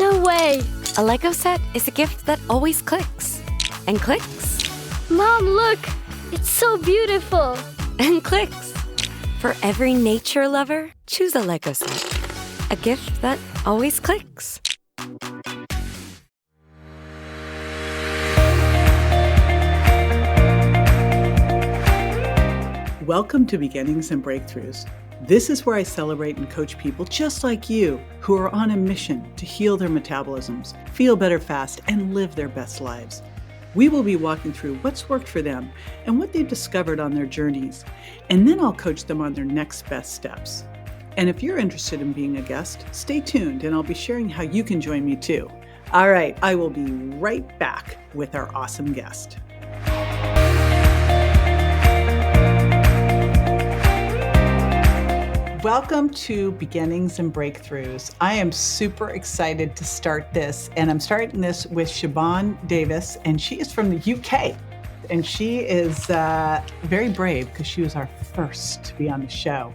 No way! A Lego set is a gift that always clicks. And clicks. Mom, look! It's so beautiful! And clicks. For every nature lover, choose a Lego set. A gift that always clicks. Welcome to Beginnings and Breakthroughs. This is where I celebrate and coach people just like you who are on a mission to heal their metabolisms, feel better fast, and live their best lives. We will be walking through what's worked for them and what they've discovered on their journeys, and then I'll coach them on their next best steps. And if you're interested in being a guest, stay tuned and I'll be sharing how you can join me too. All right, I will be right back with our awesome guest. Welcome to Beginnings and Breakthroughs. I am super excited to start this, and I'm starting this with Siobhan Davis, and she is from the UK. And she is very brave because she was our first to be on the show.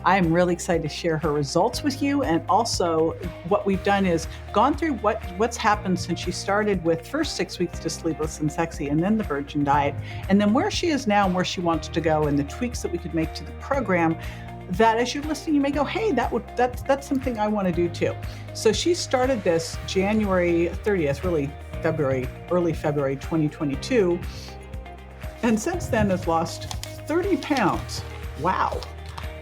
I am really excited to share her results with you, and also what we've done is gone through what's happened since she started with first 6 weeks to Sleeveless and Sexy, and then the Virgin Diet, and then where she is now and where she wants to go, and the tweaks that we could make to the program. That as you're listening, you may go, hey, that's something I want to do too. So she started this January 30th, really early February 2022. And since then has lost 30 pounds. Wow.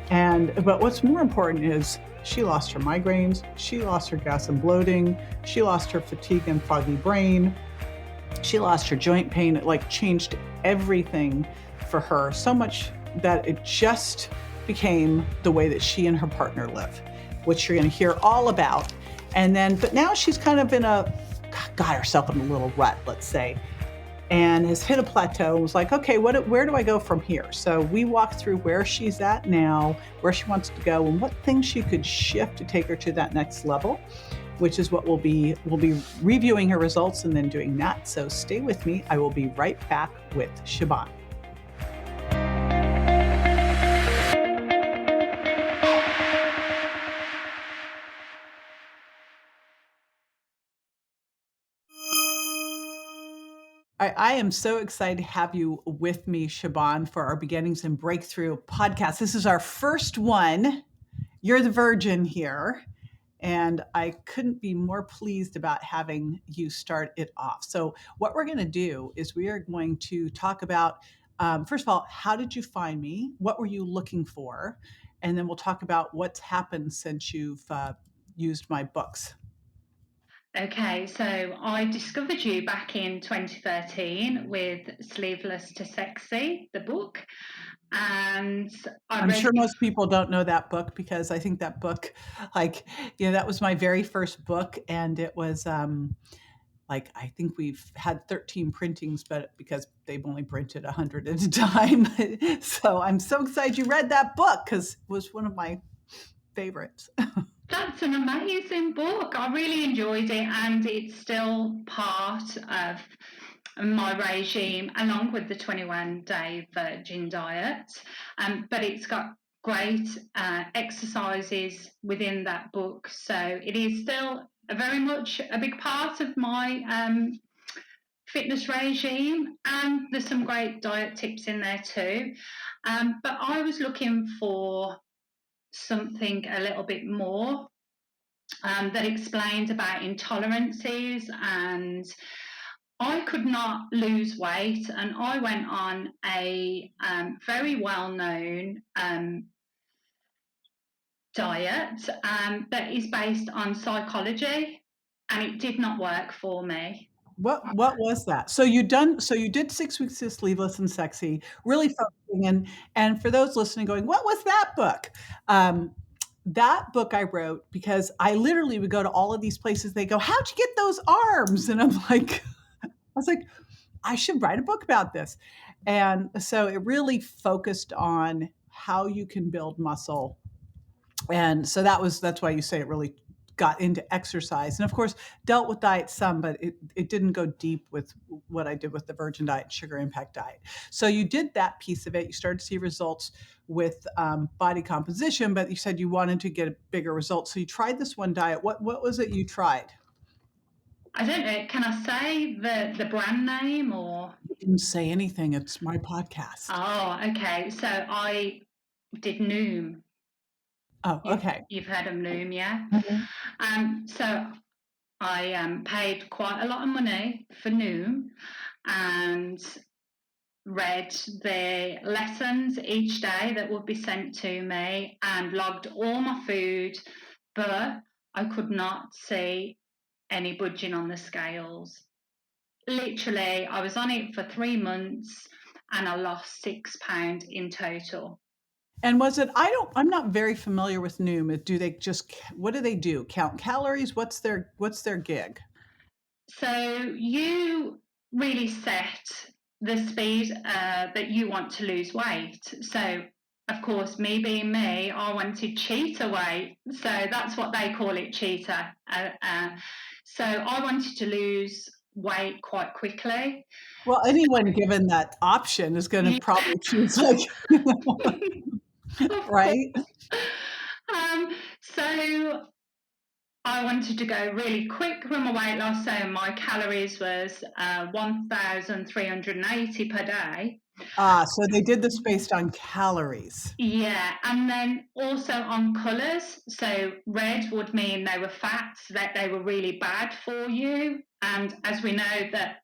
But what's more important is she lost her migraines, she lost her gas and bloating, she lost her fatigue and foggy brain, she lost her joint pain. It changed everything for her so much that it just became the way that she and her partner live, which you're going to hear all about. But now she's kind of got herself in a little rut, let's say, and has hit a plateau and was like, okay, where do I go from here? So we walked through where she's at now, where she wants to go, and what things she could shift to take her to that next level, which is what we'll be reviewing her results and then doing that. So stay with me. I will be right back with Siobhan. I am so excited to have you with me, Siobhan, for our Beginnings and Breakthrough podcast. This is our first one. You're the virgin here, and I couldn't be more pleased about having you start it off. So what we're going to do is we are going to talk about, first of all, how did you find me? What were you looking for? And then we'll talk about what's happened since you've used my books. Okay, so I discovered you back in 2013 with Sleeveless to Sexy, the book. And I'm sure most people don't know that book because I think that book, that was my very first book. And it was I think we've had 13 printings, but because they've only printed 100 at a time. So I'm so excited you read that book because it was one of my favorites. That's an amazing book. I really enjoyed it, and it's still part of my regime along with the 21-day Virgin Diet. But it's got great exercises within that book. So it is still very much a big part of my fitness regime, and there's some great diet tips in there too. But I was looking for something a little bit more that explained about intolerances, and I could not lose weight, and I went on a very well-known diet that is based on psychology, and it did not work for me. What was that? So you did 6 weeks of Sleeveless and Sexy, really focusing and for those listening going, what was that book? That book I wrote because I literally would go to all of these places. They go, how'd you get those arms? And I was like, I should write a book about this. And so it really focused on how you can build muscle. And so that's why you say it really got into exercise, and of course dealt with diet some, but it didn't go deep with what I did with the Virgin Diet, Sugar Impact Diet. So you did that piece of it. You started to see results with body composition, but you said you wanted to get a bigger result. So you tried this one diet. What was it you tried? I don't know. Can I say the brand name or? You didn't say anything. It's my podcast. Oh, okay. So I did Noom. Oh, okay. You've heard of Noom, yeah? Mhm. So I paid quite a lot of money for Noom and read the lessons each day that would be sent to me and logged all my food, but I could not see any budging on the scales. Literally, I was on it for 3 months and I lost £6 in total. And was it, I'm not very familiar with Noom. Do they just, what do they do? Count calories? What's their gig? So you really set the speed that you want to lose weight. So, of course, me being me, I wanted cheetah weight. So that's what they call it, cheetah. So I wanted to lose weight quite quickly. Well, anyone given that option is going to probably choose like, Of course. right? So I wanted to go really quick with my weight loss, so my calories was 1,380 per day. So they did this based on calories. Yeah, and then also on colours. So red would mean they were fats, that they were really bad for you. And as we know that.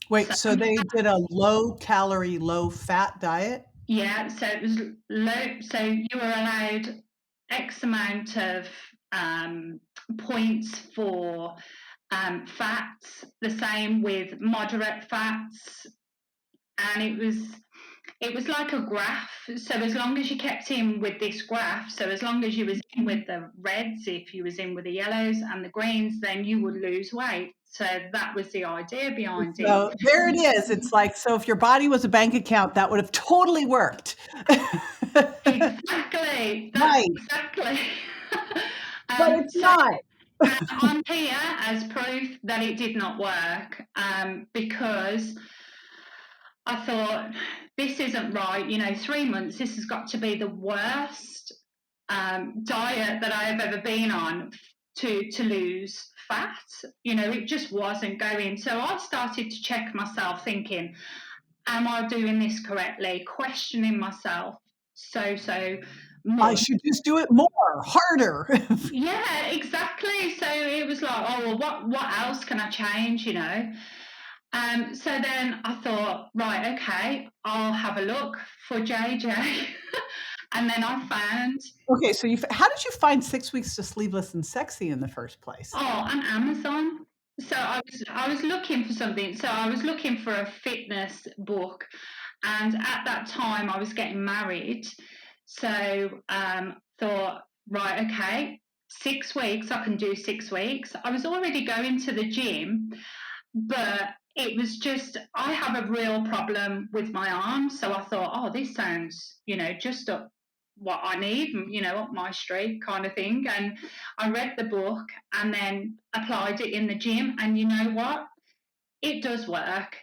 Wait, so they did a low calorie, low fat diet? Yeah, so it was low. So you were allowed X amount of points for fats, the same with moderate fats, and it was like a graph. So as long as you kept in with this graph, so as long as you was in with the reds, if you was in with the yellows and the greens, then you would lose weight. So that was the idea behind it. So there it is. It's like, so if your body was a bank account, that would have totally worked. Exactly. Right. Exactly. But it's not. I'm here as proof that it did not work because I thought, this isn't right. 3 months, this has got to be the worst diet that I have ever been on to lose fat. It just wasn't going. So I started to check myself, thinking, am I doing this correctly? Questioning myself so much. I should just do it more, harder. Yeah, exactly. So it was like, oh, well, what else can I change, So then I thought, right, okay, I'll have a look for JJ. And then I found. Okay, so how did you find 6 Weeks to Sleeveless and Sexy in the first place? Oh, on Amazon. So I was looking for something. So I was looking for a fitness book. And at that time, I was getting married. So thought, right, okay, 6 weeks, I can do 6 weeks. I was already going to the gym, but it was just, I have a real problem with my arms. So I thought, oh, this sounds, just up what I need, up my street kind of thing. And I read the book and then applied it in the gym. And you know what? It does work.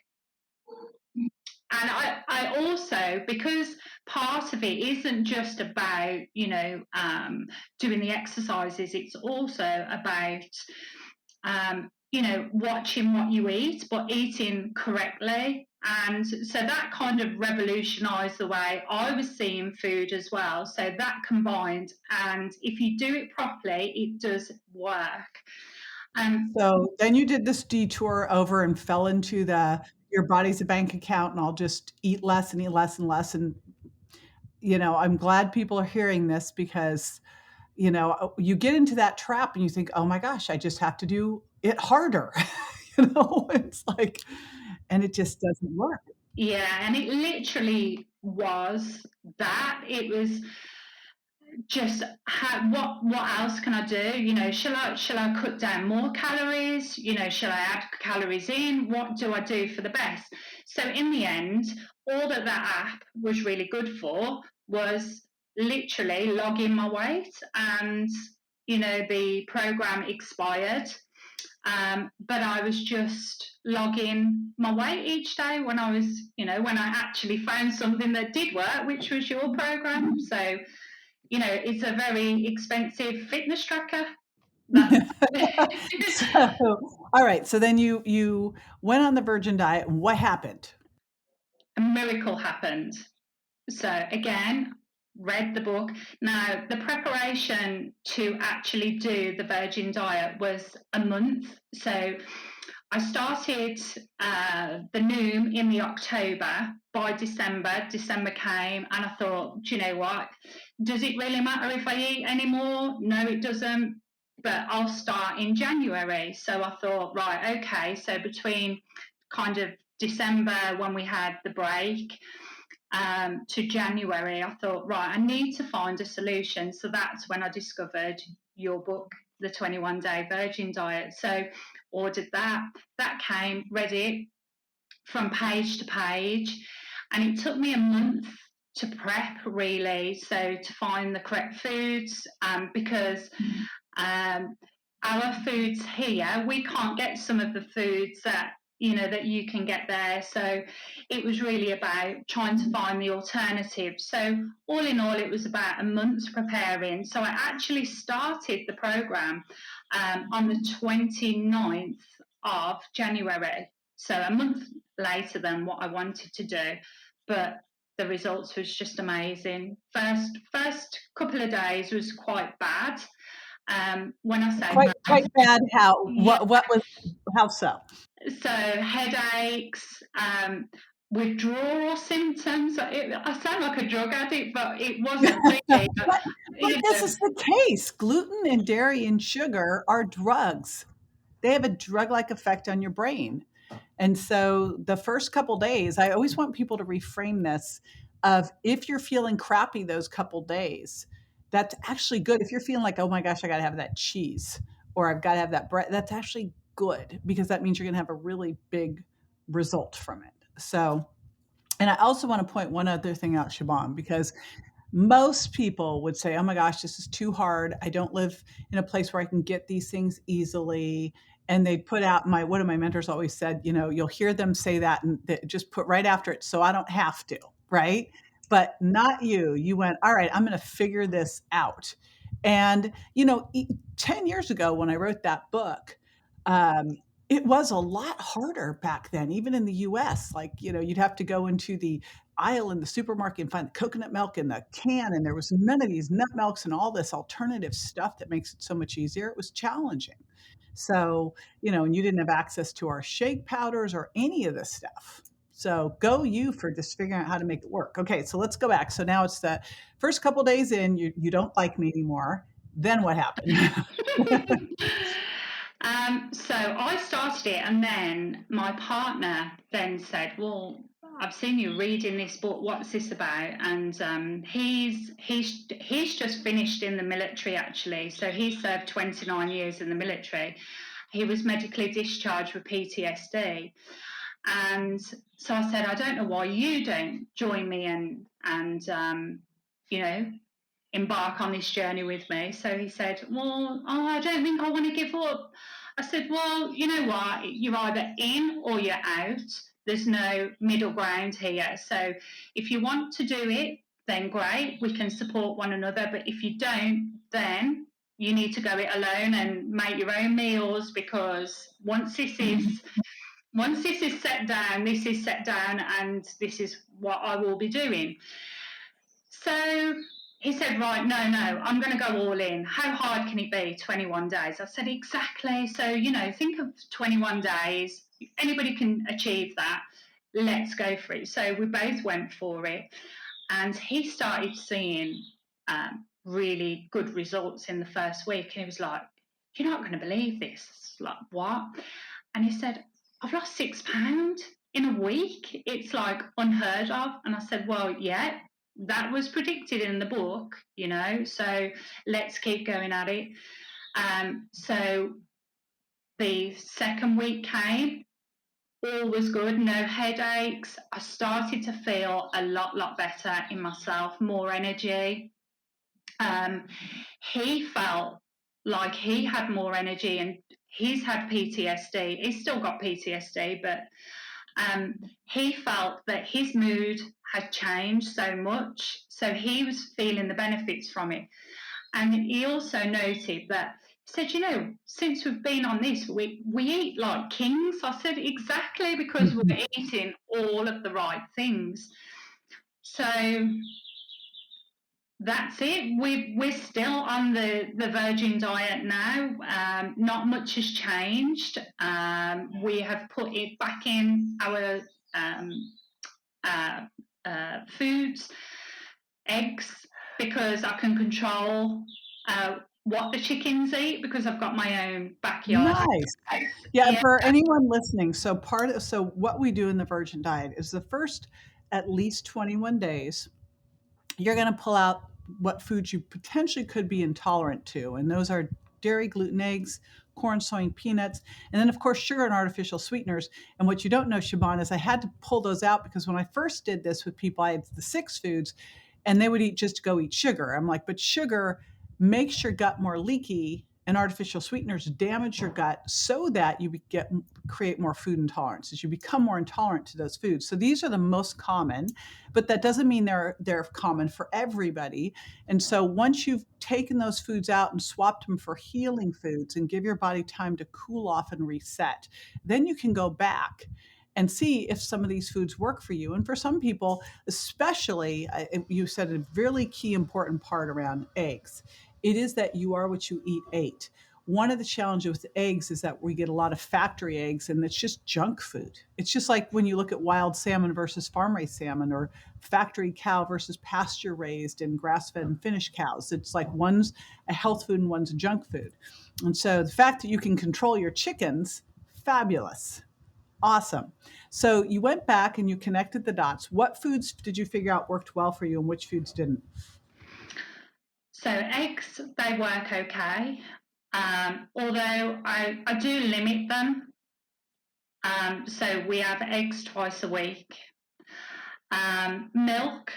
And I also, because part of it isn't just about, doing the exercises, it's also about, watching what you eat, but eating correctly. And so that kind of revolutionized the way I was seeing food as well. So that combined, and if you do it properly, it does work. So then you did this detour over and fell into your body's a bank account and I'll just eat less and eat less and less. And, I'm glad people are hearing this because, you get into that trap and you think, oh my gosh, I just have to do it harder. It's like, and it just doesn't work. Yeah, and it literally was that. It was just what else can I do? Shall I cut down more calories? Shall I add calories in? What do I do for the best? So in the end, all that app was really good for was literally logging my weight, and the program expired. But I was just logging my weight each day when I was, when I actually found something that did work, which was your program. So, it's a very expensive fitness tracker. So, all right. So then you went on the Virgin diet. What happened? A miracle happened. So again, read the book. Now, the preparation to actually do the Virgin diet was a month. So I started the Noom in the October. By December came, and I thought, do you know what? Does it really matter if I eat anymore? No, it doesn't. But I'll start in January. So I thought, right, okay. So between kind of December when we had the break to January, I thought, right, I need to find a solution. So that's when I discovered your book, The 21 Day Virgin Diet. So ordered that. That came, read it from page to page. And it took me a month to prep, really. So to find the correct foods, because our foods here, we can't get some of the foods that that you can get there. So it was really about trying to find the alternatives. So all in all, it was about a month's preparing. So I actually started the program on the 29th of January. So a month later than what I wanted to do. But the results was just amazing. First couple of days was quite bad. When I say Quite bad. How? yeah, What was? How so? so headaches, withdrawal symptoms. I sound like a drug addict, but it wasn't really. But this is the case. Gluten and dairy and sugar are drugs. They have a drug-like effect on your brain. And so the first couple days, I always want people to reframe this of if you're feeling crappy those couple days, that's actually good. If you're feeling like, oh my gosh, I got to have that cheese or I've got to have that bread, that's actually good because that means you're going to have a really big result from it. So, and I also want to point one other thing out, Siobhan, because most people would say, oh my gosh, this is too hard. I don't live in a place where I can get these things easily. And they put out one of my mentors always said, you'll hear them say that and they just put right after it, so I don't have to, right? But not you. You went, all right, I'm going to figure this out. And, 10 years ago when I wrote that book, um, it was a lot harder back then, even in the US. Like, you'd have to go into the aisle in the supermarket and find the coconut milk in the can, and there was none of these nut milks and all this alternative stuff that makes it so much easier. It was challenging. So, and you didn't have access to our shake powders or any of this stuff. So go you for just figuring out how to make it work. Okay, so let's go back. So now it's the first couple days in, you don't like me anymore. Then what happened? So I started it, and then my partner then said, "Well, I've seen you reading this book. What's this about?" And he's just finished in the military, actually. So he served 29 years in the military. He was medically discharged with PTSD, and so I said, "I don't know why you don't join me and you know." Embark on this journey with me. So he said, well, I don't think I want to give up. I said, well, you know what? You're either in or you're out. There's no middle ground here. So if you want to do it, then great. We can support one another. But if you don't, then you need to go it alone and make your own meals, because once this is set down, this is set down, and this is what I will be doing. So he said, right, no, I'm going to go all in. How hard can it be? 21 days. I said, exactly. So, think of 21 days. Anybody can achieve that. Let's go for it. So we both went for it. And he started seeing really good results in the first week. And he was like, you're not going to believe this. Like, what? And he said, I've lost 6 pounds in a week. It's like unheard of. And I said, well, yeah, that was predicted in the book, so let's keep going at it. So the second week came, all was good, no headaches. I started to feel a lot better in myself, more energy. He felt like he had more energy, and he's had PTSD. He's still got PTSD, but he felt that his mood had changed so much, so he was feeling the benefits from it. And he also noted that, he said, you know, since we've been on this, we eat like kings. I said, exactly, because we're eating all of the right things. So that's it. We're still on the virgin diet now. Not much has changed. We have put it back in our foods, eggs, because I can control what the chickens eat because I've got my own backyard. Nice. Yeah, for anyone listening, so what we do in the virgin diet is the first at least 21 days, you're going to pull out what foods you potentially could be intolerant to, and those are dairy, gluten, eggs, corn, soy, and peanuts, and then of course sugar and artificial sweeteners. And what you don't know, Siobhan, is I had to pull those out because when I first did this with people, I had the 6 foods, and they would just go eat sugar. I'm like, but sugar makes your gut more leaky, and artificial sweeteners damage your gut so that you create more food intolerances. You become more intolerant to those foods. So these are the most common, but that doesn't mean they're common for everybody. And so once you've taken those foods out and swapped them for healing foods and give your body time to cool off and reset, then you can go back and see if some of these foods work for you. And for some people, especially, you said a really key important part around eggs. It is that you are what you eat. One of the challenges with eggs is that we get a lot of factory eggs, and it's just junk food. It's just like when you look at wild salmon versus farm-raised salmon, or factory cow versus pasture-raised and grass-fed and finished cows. It's like one's a health food and one's a junk food. And so the fact that you can control your chickens, fabulous. Awesome. So you went back and you connected the dots. What foods did you figure out worked well for you and which foods didn't? So eggs, they work okay, although I do limit them. So we have eggs twice a week. Milk,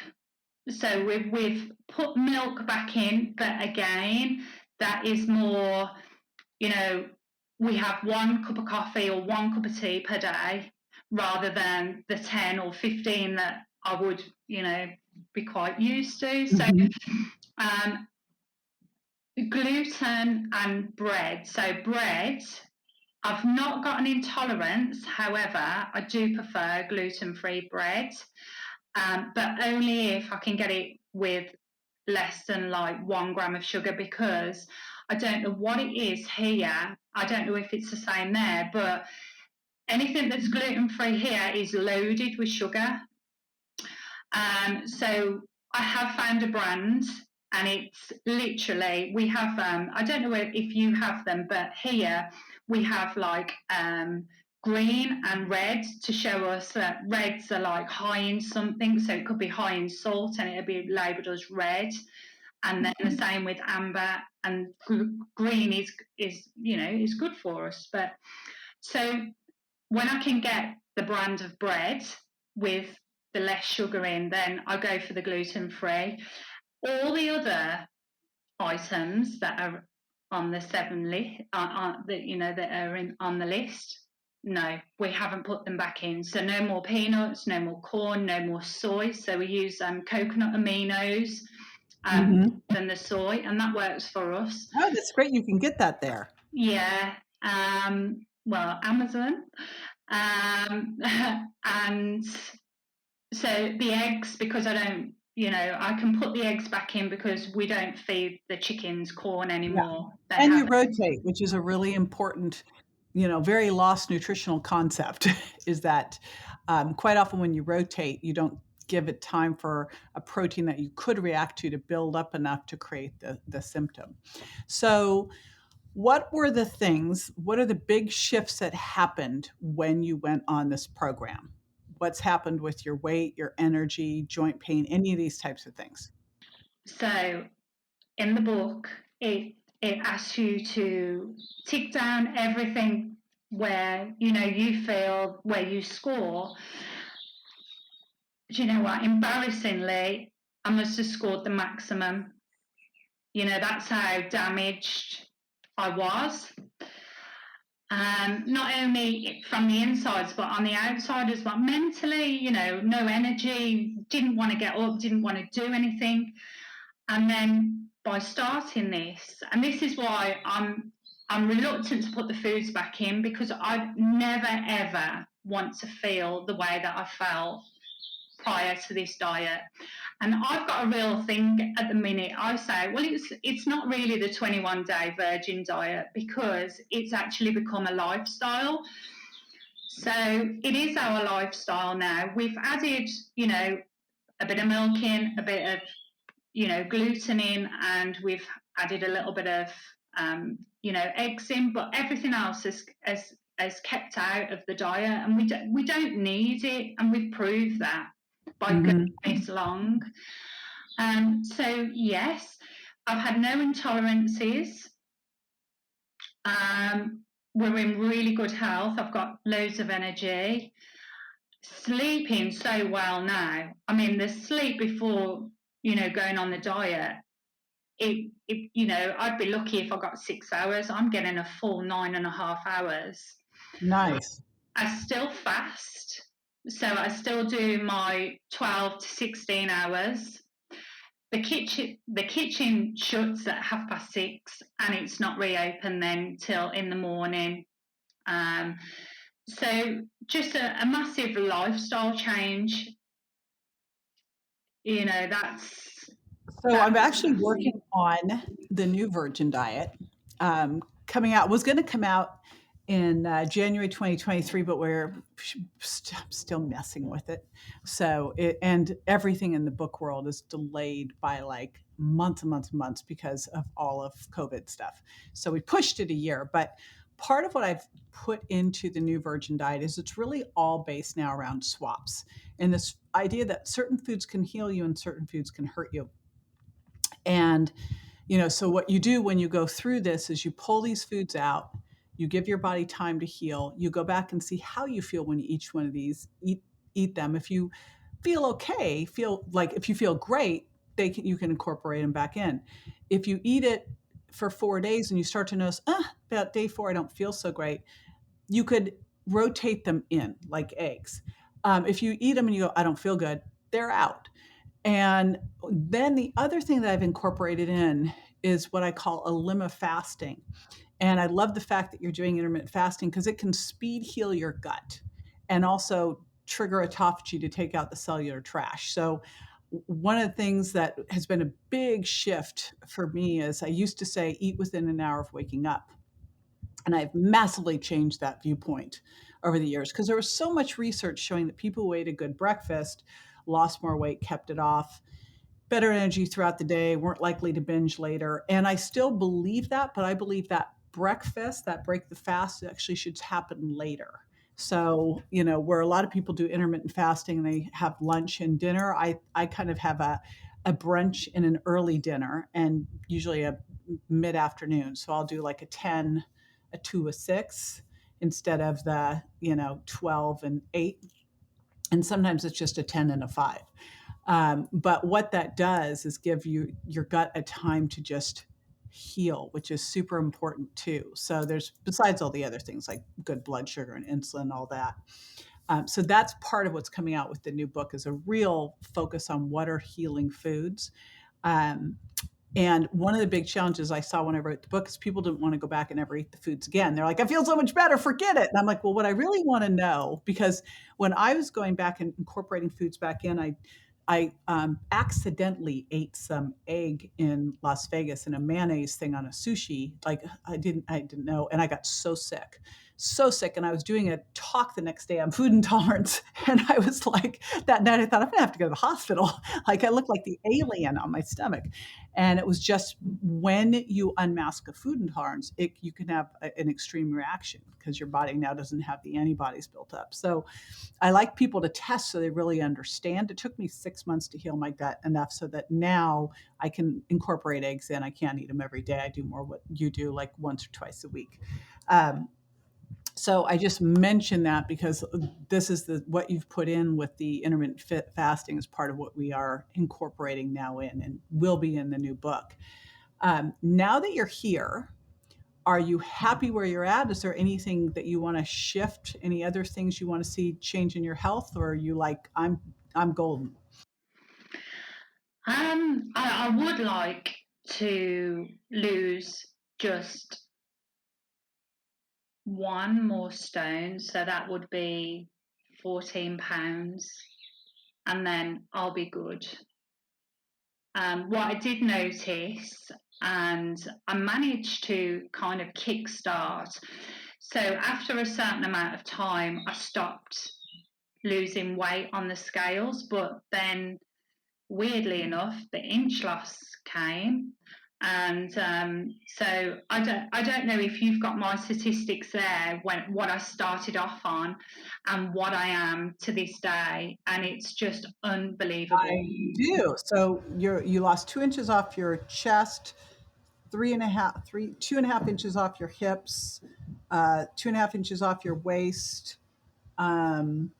so we've put milk back in, but again, that is more, you know, we have 1 cup of coffee or 1 cup of tea per day rather than the 10 or 15 that I would, you know, be quite used to. So gluten and bread. So bread, I've not got an intolerance. However, I do prefer gluten-free bread, but only if I can get it with less than like 1 gram of sugar, because I don't know what it is here. I don't know if it's the same there, but anything that's gluten-free here is loaded with sugar. So I have found a brand, and it's literally, we have, I don't know if you have them, but here we have like green and red to show us that reds are like high in something. So it could be high in salt and it'll be labelled as red. And then the same with amber, and green is, you know, is good for us. But so when I can get the brand of bread with the less sugar in, then I go for the gluten-free. All the other items that are on the 7 list, that you know, that are on the list, no, we haven't put them back in. So no more peanuts, no more corn, no more soy. So we use coconut aminos than the soy, and that works for us. Oh, that's great. You can get that there. Yeah. Well, Amazon. And so the eggs, because I don't, you know, I can put the eggs back in because we don't feed the chickens corn anymore. Yeah. And you rotate, which is a really important, you know, very lost nutritional concept, is that quite often when you rotate, you don't give it time for a protein that you could react to build up enough to create the symptom. So what are the big shifts that happened when you went on this program? What's happened with your weight, your energy, joint pain, any of these types of things? So in the book, it asks you to tick down everything where, you know, you feel where you score. Do you know what? Embarrassingly, I must have scored the maximum. You know, that's how damaged I was. Not only from the insides, but on the outside as well. Mentally, no energy, didn't want to get up, didn't want to do anything. And then by starting this, and this is why I'm reluctant to put the foods back in, because I never ever want to feel the way that I felt prior to this diet. And I've got a real thing at the minute. I say, well, it's not really the 21-day virgin diet, because it's actually become a lifestyle. So it is our lifestyle now. We've added, a bit of milk in, a bit of, gluten in, and we've added a little bit of, eggs in, but everything else is kept out of the diet, and we don't need it, and we've proved that by going this long. So yes, I've had no intolerances. We're in really good health. I've got loads of energy. Sleeping so well now. I mean, the sleep before, going on the diet, I'd be lucky if I got 6 hours. I'm getting a full 9.5 hours. Nice. I still fast, so I still do my 12 to 16 hours. The kitchen shuts at 6:30, and it's not reopened then till in the morning. So just a massive lifestyle change. That's. So I'm actually working on the new Virgin diet. Coming out was going to come out in January 2023, but we're still messing with it. So and everything in the book world is delayed by like months and months and months because of all of COVID stuff. So we pushed it a year, but part of what I've put into the new Virgin diet is it's really all based now around swaps and this idea that certain foods can heal you and certain foods can hurt you. And, so what you do when you go through this is you pull these foods out, you give your body time to heal, you go back and see how you feel when you each one of these eat them. If you feel okay, if you feel great, you can incorporate them back in. If you eat it for 4 days and you start to notice, about day 4, I don't feel so great, you could rotate them in like eggs. If you eat them and you go, I don't feel good, they're out. And then the other thing that I've incorporated in is what I call a limma fasting. And I love the fact that you're doing intermittent fasting because it can speed heal your gut and also trigger autophagy to take out the cellular trash. So one of the things that has been a big shift for me is I used to say eat within an hour of waking up. And I've massively changed that viewpoint over the years because there was so much research showing that people who ate a good breakfast lost more weight, kept it off, better energy throughout the day, weren't likely to binge later. And I still believe that, but I believe that breakfast, that break the fast, actually should happen later. So, where a lot of people do intermittent fasting and they have lunch and dinner, I kind of have a brunch and an early dinner and usually a mid afternoon. So I'll do like a 10, a 2, a 6 instead of the, 12 and 8. And sometimes it's just a 10 and a 5. But what that does is give your gut a time to just heal, which is super important too. So there's, besides all the other things like good blood sugar and insulin, all that. So that's part of what's coming out with the new book is a real focus on what are healing foods. And one of the big challenges I saw when I wrote the book is people didn't want to go back and ever eat the foods again. They're like, I feel so much better, forget it. And I'm like, well, what I really want to know, because when I was going back and incorporating foods back in, I accidentally ate some egg in Las Vegas in a mayonnaise thing on a sushi. Like I didn't know. And I got so sick. And I was doing a talk the next day on food intolerance. And I was like, that night I thought I'm gonna have to go to the hospital. Like I looked like the alien on my stomach. And it was just when you unmask a food intolerance, you can have an extreme reaction because your body now doesn't have the antibodies built up. So I like people to test so they really understand. It took me 6 months to heal my gut enough so that now I can incorporate eggs in. I can't eat them every day. I do more what you do, like once or twice a week. So I just mention that because this is what you've put in with the intermittent fasting as part of what we are incorporating now in and will be in the new book. Now that you're here, Are you happy where you're at? Is there anything that you want to shift? Any other things you want to see change in your health, or are you like, I'm golden? I would like to lose just one more stone, so that would be 14 pounds, and then I'll be good. What I did notice, and I managed to kind of kickstart. So after a certain amount of time, I stopped losing weight on the scales, but then weirdly enough, the inch loss came. And so I don't know if you've got my statistics there when what I started off on and what I am to this day, and it's just unbelievable. I do. So you lost 2 inches off your chest, 2.5 inches off your hips, 2.5 inches off your waist. Um,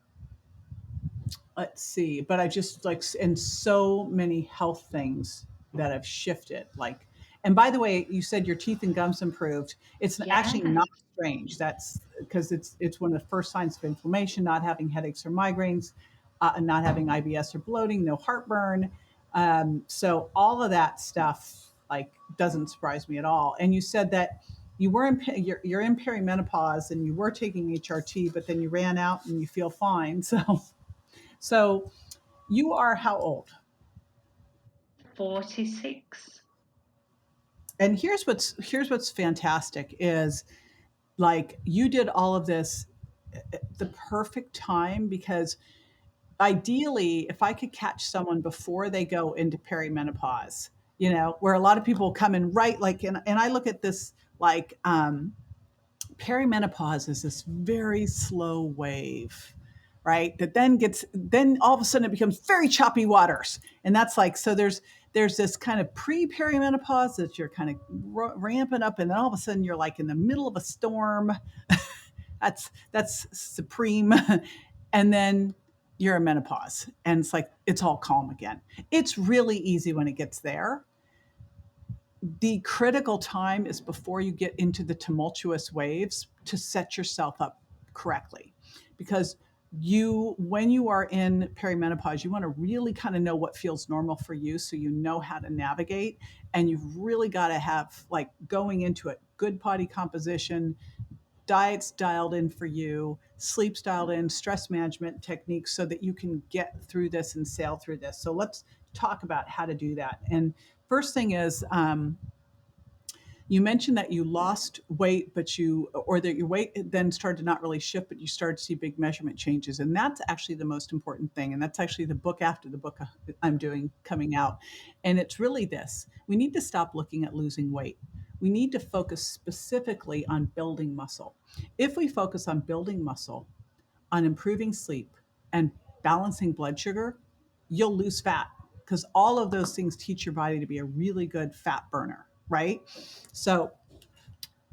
let's see, but I just like, and so many health things that have shifted. Like, and by the way, you said your teeth and gums improved. It's Yeah. actually not strange. That's because it's one of the first signs of inflammation, not having headaches or migraines, not having IBS or bloating, no heartburn. So all of that stuff like doesn't surprise me at all. And you said that you were you're in perimenopause and you were taking HRT, but then you ran out and you feel fine. So you are how old? 46. And here's what's fantastic is like you did all of this at the perfect time because ideally if I could catch someone before they go into perimenopause, where a lot of people come in right like and I look at this like perimenopause is this very slow wave, right? That then all of a sudden it becomes very choppy waters, and that's like so. There's this kind of pre-perimenopause that you're kind of ramping up, and then all of a sudden you're like in the middle of a storm. That's supreme, and then you're in menopause, and it's like it's all calm again. It's really easy when it gets there. The critical time is before you get into the tumultuous waves to set yourself up correctly because when you are in perimenopause you want to really kind of know what feels normal for you so you know how to navigate, and you've really got to have like going into it good body composition, diets dialed in for you, sleep's dialed in, stress management techniques so that you can get through this and sail through this. So let's talk about how to do that. And first thing is you mentioned that you lost weight, or that your weight then started to not really shift, but you started to see big measurement changes. And that's actually the most important thing. And that's actually the book after the book I'm doing coming out. And it's really this: we need to stop looking at losing weight. We need to focus specifically on building muscle. If we focus on building muscle, on improving sleep, and balancing blood sugar, you'll lose fat because all of those things teach your body to be a really good fat burner, right? So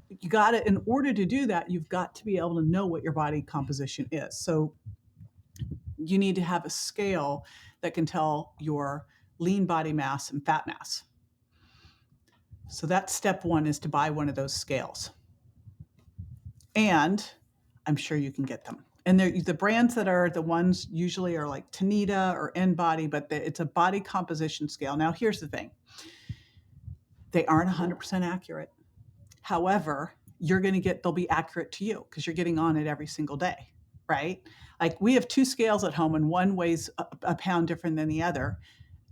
you got to, in order to do that, you've got to be able to know what your body composition is. So you need to have a scale that can tell your lean body mass and fat mass. So that's step one, is to buy one of those scales. And I'm sure you can get them. And the brands that are the ones usually are like Tanita or InBody, but it's a body composition scale. Now, here's the thing: they aren't 100% accurate. However, they'll be accurate to you because you're getting on it every single day, right? Like we have two scales at home and one weighs a pound different than the other.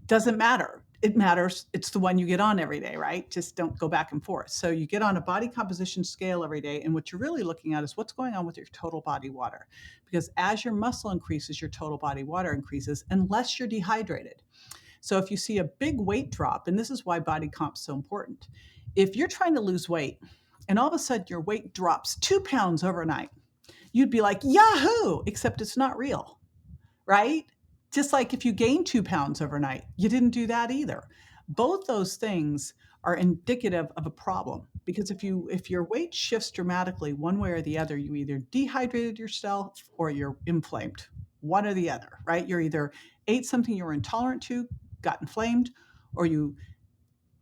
Doesn't matter. It matters. It's the one you get on every day, right? Just don't go back and forth. So you get on a body composition scale every day. And what you're really looking at is what's going on with your total body water. Because as your muscle increases, your total body water increases unless you're dehydrated. So if you see a big weight drop, and this is why body comp's so important, if you're trying to lose weight and all of a sudden your weight drops 2 pounds overnight, you'd be like, Yahoo! Except it's not real, right? Just like if you gain 2 pounds overnight, you didn't do that either. Both those things are indicative of a problem because if your weight shifts dramatically one way or the other, you either dehydrated yourself or you're inflamed, one or the other, right? You're either ate something you were intolerant to, got inflamed, or you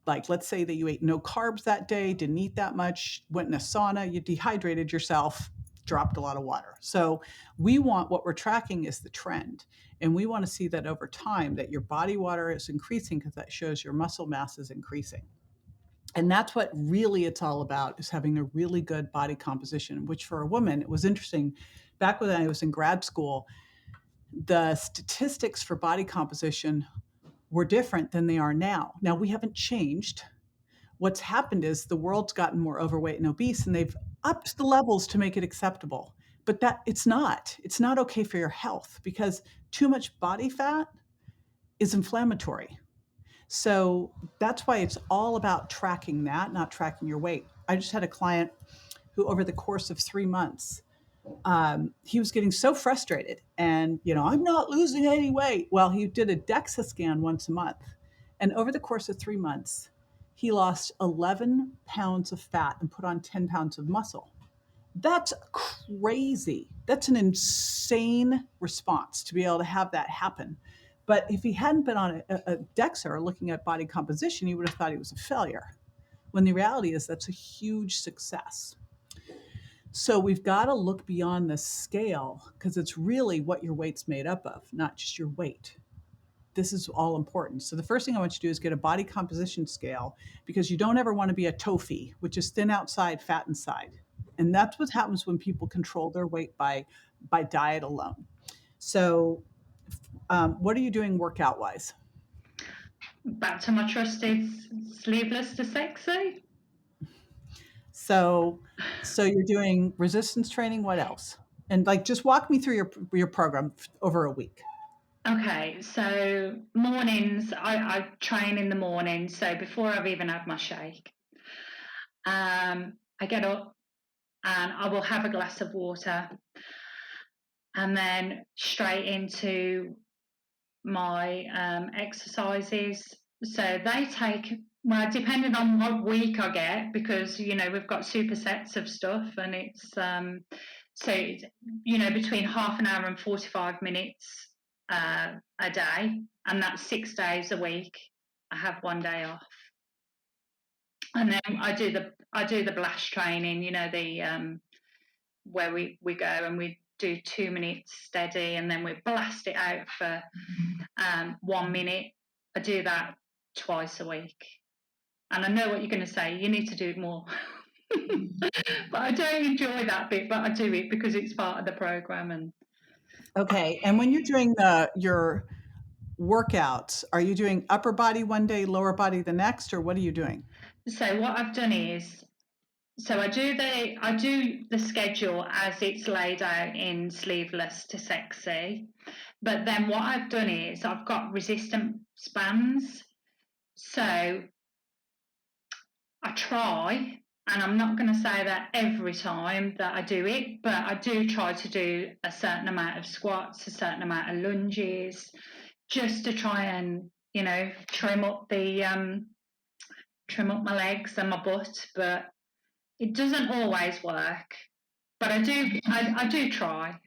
like, let's say that you ate no carbs that day, didn't eat that much, went in a sauna, you dehydrated yourself, dropped a lot of water. So we want, what we're tracking is the trend. And we want to see that over time that your body water is increasing, because that shows your muscle mass is increasing. And that's what really it's all about, is having a really good body composition, which for a woman, it was interesting. Back when I was in grad school, the statistics for body composition were different than they are now. Now, we haven't changed. What's happened is the world's gotten more overweight and obese, and they've upped the levels to make it acceptable. But that it's not. It's not okay for your health, because too much body fat is inflammatory. So that's why it's all about tracking that, not tracking your weight. I just had a client who, over the course of 3 months, he was getting so frustrated, and I'm not losing any weight. Well, he did a DEXA scan once a month, and over the course of 3 months, he lost 11 pounds of fat and put on 10 pounds of muscle. That's crazy. That's an insane response to be able to have that happen. But if he hadn't been on a DEXA or looking at body composition, he would have thought he was a failure. When the reality is that's a huge success. So we've got to look beyond the scale, because it's really what your weight's made up of, not just your weight. This is all important. So the first thing I want you to do is get a body composition scale, because you don't ever want to be a TOFI, which is thin outside, fat inside. And that's what happens when people control their weight by diet alone. So what are you doing workout wise? Back to my trusted sleeveless to sexy. So you're doing resistance training. What else? And like, just walk me through your program over a week. Okay, so mornings, I train in the morning. So before I've even had my shake, I get up and I will have a glass of water, and then straight into my exercises. So they take, well, depending on what week I get, because we've got supersets of stuff, and it's so it's, between half an hour and 45 minutes a day, and that's 6 days a week. I have one day off, and then I do the blast training. The where we go and we do 2 minutes steady, and then we blast it out for 1 minute. I do that twice a week. And I know what you're going to say, you need to do more. But I don't enjoy that bit, but I do it because it's part of the program. And Okay. And when you're doing your workouts, are you doing upper body one day, lower body the next, or what are you doing? so what I've done is, so I do the schedule as it's laid out in Sleeveless to Sexy. But then what I've done is I've got resistance bands. So I try, and I'm not going to say that every time that I do it, but I do try to do a certain amount of squats, a certain amount of lunges, just to try and trim up my legs and my butt. But it doesn't always work. But I do try.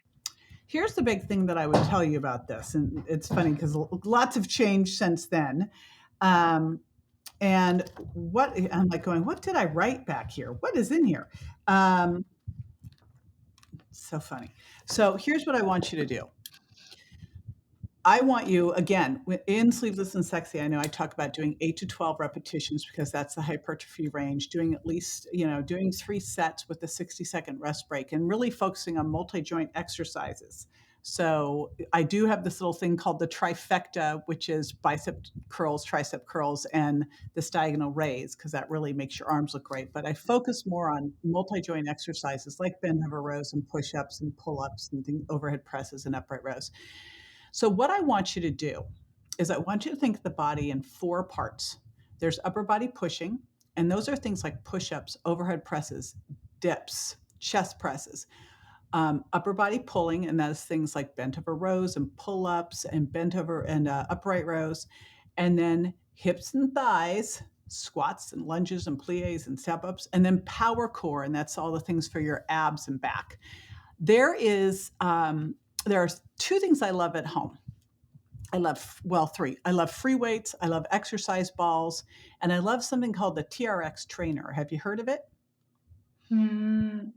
Here's the big thing that I would tell you about this, and it's funny because lots have changed since then. And what I'm like going, what did I write back here? What is in here? So funny. So here's what I want you to do. I want you, again, in Sleeveless and Sexy, I know I talk about doing 8 to 12 repetitions, because that's the hypertrophy range, doing at least, doing 3 sets with a 60-second rest break, and really focusing on multi-joint exercises. So I do have this little thing called the trifecta, which is bicep curls, tricep curls, and this diagonal raise, because that really makes your arms look great. But I focus more on multi-joint exercises like bend over rows and push-ups and pull-ups and overhead presses and upright rows. So what I want you to do is I want you to think of the body in 4 parts. There's upper body pushing, and those are things like push-ups, overhead presses, dips, chest presses. Upper body pulling, and that is things like bent over rows and pull-ups and bent over and upright rows. And then hips and thighs, squats and lunges and plies and step-ups. And then power core, and that's all the things for your abs and back. There are 2 things I love at home. I love, well, three. I love free weights, I love exercise balls, and I love something called the TRX trainer. Have you heard of it? Mm,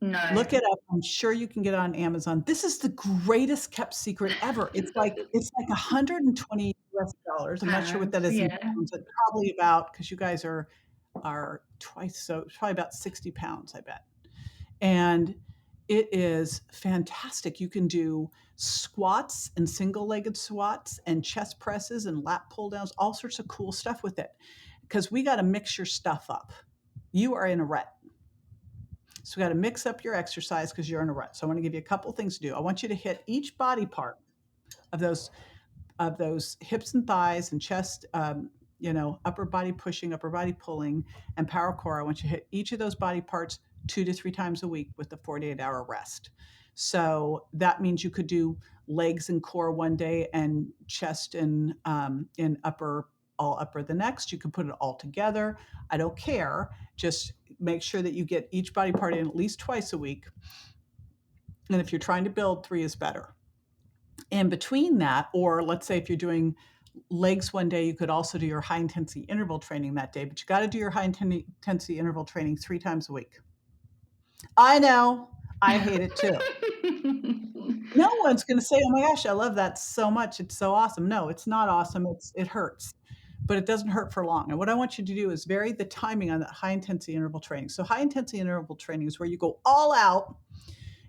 no. Look it up. I'm sure you can get it on Amazon. This is the greatest kept secret ever. It's like $120 US. I'm not sure what Pounds, that is in yeah. pounds, but probably about, because you guys are twice, so it's probably about 60 pounds, I bet. And it is fantastic. You can do squats and single-legged squats and chest presses and lat pull downs, all sorts of cool stuff with it. Because we got to mix your stuff up. You are in a rut. So we got to mix up your exercise because you're in a rut. So I want to give you a couple things to do. I want you to hit each body part of those hips and thighs and chest, upper body pushing, upper body pulling, and power core. I want you to hit each of those body parts 2 to 3 times a week with the 48-hour rest. So that means you could do legs and core one day and chest and in upper all upper the next. You can put it all together. I don't care. Just make sure that you get each body part in at least twice a week. And if you're trying to build, 3 is better. And between that, or let's say if you're doing legs one day, you could also do your high intensity interval training that day, but you got to do your high intensity interval training 3 times a week. I know, I hate it too. No one's going to say, "Oh my gosh, I love that so much. It's so awesome." No, it's not awesome. It hurts, but it doesn't hurt for long. And what I want you to do is vary the timing on that high intensity interval training. So high intensity interval training is where you go all out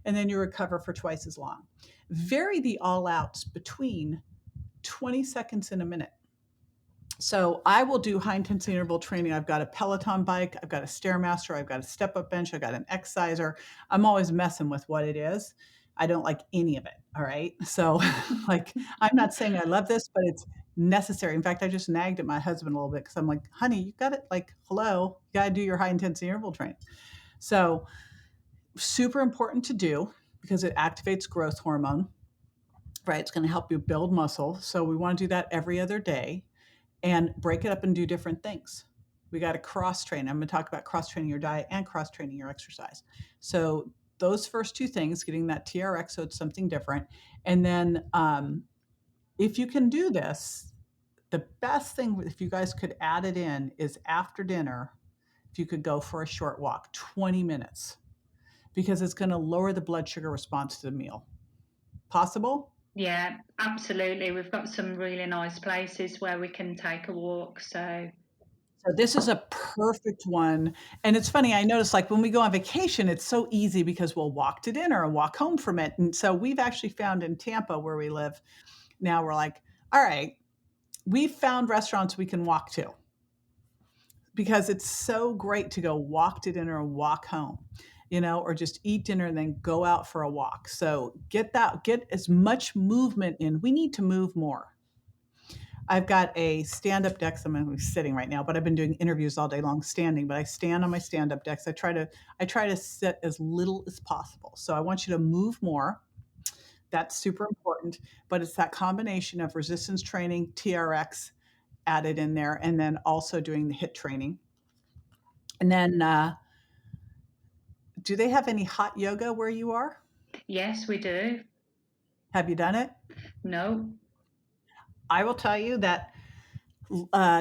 and then you recover for twice as long. Vary the all outs between 20 seconds and a minute. So I will do high intensity interval training. I've got a Peloton bike, I've got a Stairmaster, I've got a step up bench, I've got an exerciser. I'm always messing with what it is. I don't like any of it. All right. So, like, I'm not saying I love this, but it's necessary. In fact, I just nagged at my husband a little bit because I'm like, honey, you got it. Like, hello, you got to do your high intensity interval training. So, super important to do because it activates growth hormone, right? It's going to help you build muscle. So, we want to do that every other day and break it up and do different things. We got to cross train. I'm going to talk about cross training your diet and cross training your exercise. So those first two things, getting that TRX, so it's something different. And then if you can do this, the best thing, if you guys could add it in, is after dinner, if you could go for a short walk, 20 minutes, because it's going to lower the blood sugar response to the meal. Possible? Yeah, absolutely. We've got some really nice places where we can take a walk. So this is a perfect one. And it's funny, I noticed like when we go on vacation, it's so easy because we'll walk to dinner and walk home from it. And so we've actually found in Tampa where we live, now we're like, all right, we've found restaurants we can walk to because it's so great to go walk to dinner and walk home, or just eat dinner and then go out for a walk. So get as much movement in. We need to move more. I've got a stand-up desk. I'm sitting right now, but I've been doing interviews all day long standing. But I stand on my stand-up desk. I try to sit as little as possible. So I want you to move more. That's super important. But it's that combination of resistance training, TRX added in there, and then also doing the HIIT training. And then, do they have any hot yoga where you are? Yes, we do. Have you done it? No. I will tell you that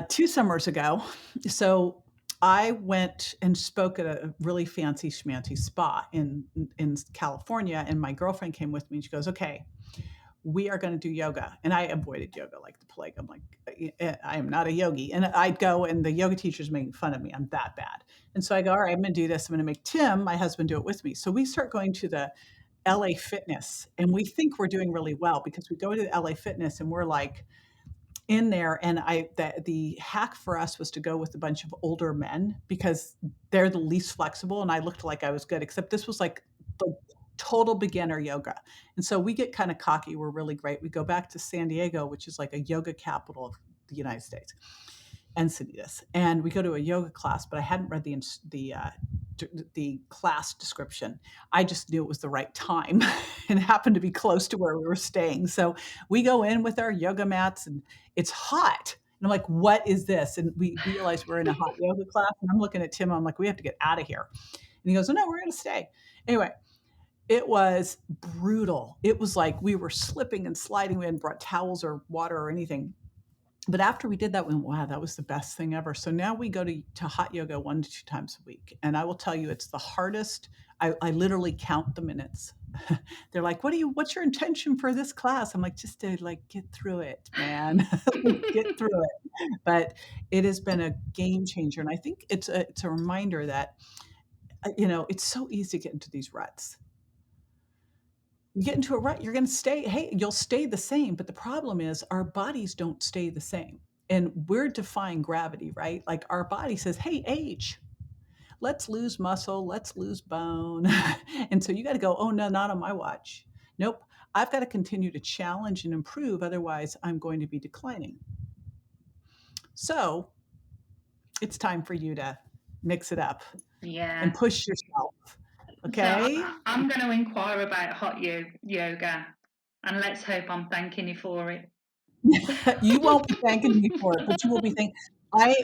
2 summers ago, so I went and spoke at a really fancy schmancy spa in California, and my girlfriend came with me. And she goes, "Okay, we are going to do yoga." And I avoided yoga like the plague. I'm like, I am not a yogi. And I'd go, and the yoga teacher's making fun of me. I'm that bad. And so I go, all right, I'm going to do this. I'm going to make Tim, my husband, do it with me. So we start going to the LA Fitness, and we think we're doing really well because we go to the LA Fitness and we're like, in there, and the hack for us was to go with a bunch of older men because they're the least flexible, and I looked like I was good, except this was like the total beginner yoga. And so we get kind of cocky. We're really great. We go back to San Diego, which is like a yoga capital of the United States, Encinitas, and we go to a yoga class, but I hadn't read the class description. I just knew it was the right time and it happened to be close to where we were staying. So we go in with our yoga mats and it's hot. And I'm like, what is this? And we realize we're in a hot yoga class. And I'm looking at Tim. I'm like, we have to get out of here. And he goes, oh, no, we're going to stay. Anyway, It was brutal. It was like we were slipping and sliding. We hadn't brought towels or water or anything. But after we did that, we went, wow, that was the best thing ever. So now we go to hot yoga 1 to 2 times a week. And I will tell you, it's the hardest. I literally count the minutes. They're like, what's your intention for this class? I'm like, just to like get through it, man. Get through it. But it has been a game changer. And I think it's a reminder that, it's so easy to get into these ruts. You get into a rut, you're going to stay, hey, you'll stay the same. But the problem is our bodies don't stay the same. And we're defying gravity, right? Like our body says, hey, age, let's lose muscle, let's lose bone. And so you got to go, oh, no, not on my watch. Nope. I've got to continue to challenge and improve. Otherwise, I'm going to be declining. So it's time for you to mix it up and Yeah. push yourself. So Okay. I'm going to inquire about hot yoga, and let's hope I'm thanking you for it. You won't be thanking me for it, but you will be thanking. I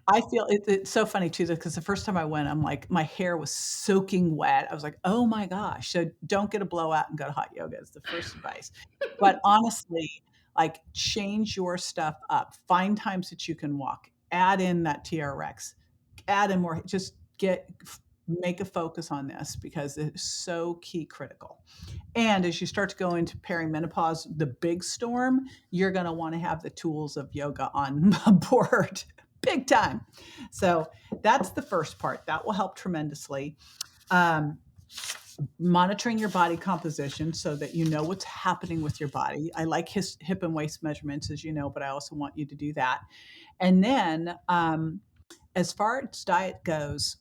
I feel it's so funny too, because the first time I went, I'm like, my hair was soaking wet. I was like, oh my gosh. So don't get a blowout and go to hot yoga is the first advice. But honestly, like change your stuff up. Find times that you can walk. Add in that TRX. Add in more. Just make a focus on this because it's so key critical. And as you start to go into perimenopause, the big storm, you're going to want to have the tools of yoga on board big time. So that's the first part. That will help tremendously. Um, Monitoring your body composition so that you know what's happening with your body. I like his hip and waist measurements, as you know, but I also want you to do that. And then as far as diet goes,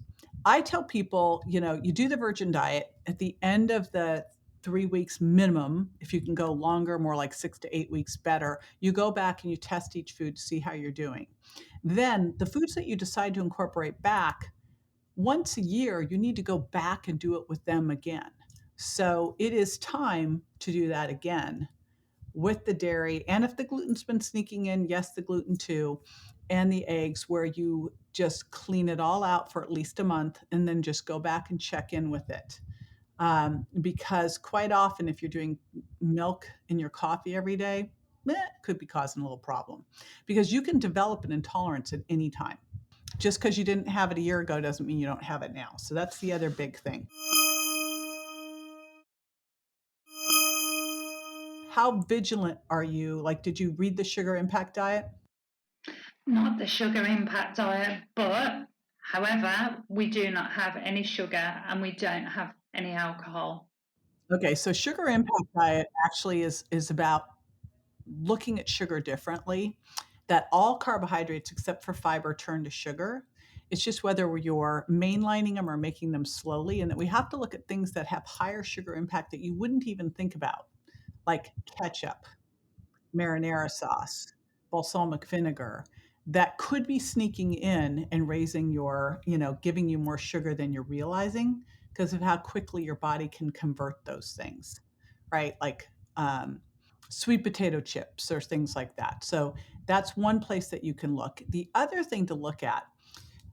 I tell people, you do the virgin diet at the end of the 3 weeks minimum. If you can go longer, more like 6 to 8 weeks, better. You go back and you test each food to see how you're doing. Then the foods that you decide to incorporate back, once a year, you need to go back and do it with them again. So it is time to do that again with the dairy. And if the gluten's been sneaking in, yes, the gluten too, and the eggs, where you just clean it all out for at least a month and then just go back and check in with it. Because quite often, if you're doing milk in your coffee every day, could be causing a little problem because you can develop an intolerance at any time. Just because you didn't have it a year ago doesn't mean you don't have it now. So that's the other big thing. How vigilant are you? Like, did you read the sugar impact diet? Not the sugar impact diet, but however, we do not have any sugar and we don't have any alcohol. Okay, so sugar impact diet actually is about looking at sugar differently. That all carbohydrates except for fiber turn to sugar. It's just whether you're mainlining them or making them slowly, and that we have to look at things that have higher sugar impact that you wouldn't even think about, like ketchup, marinara sauce, balsamic vinegar, that could be sneaking in and raising giving you more sugar than you're realizing because of how quickly your body can convert those things, right? Like sweet potato chips or things like that. So that's one place that you can look. The other thing to look at,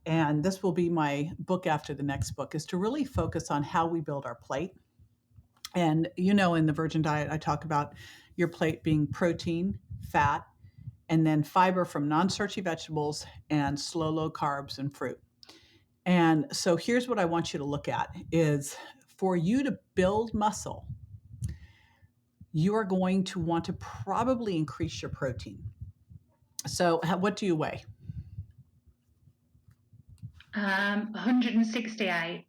and this will be my book after the next book, is to really focus on how we build our plate. And in the virgin diet, I talk about your plate being protein, fat, and then fiber from non-starchy vegetables and slow, low carbs and fruit. And so here's what I want you to look at is for you to build muscle, you are going to want to probably increase your protein. So what do you weigh? 168.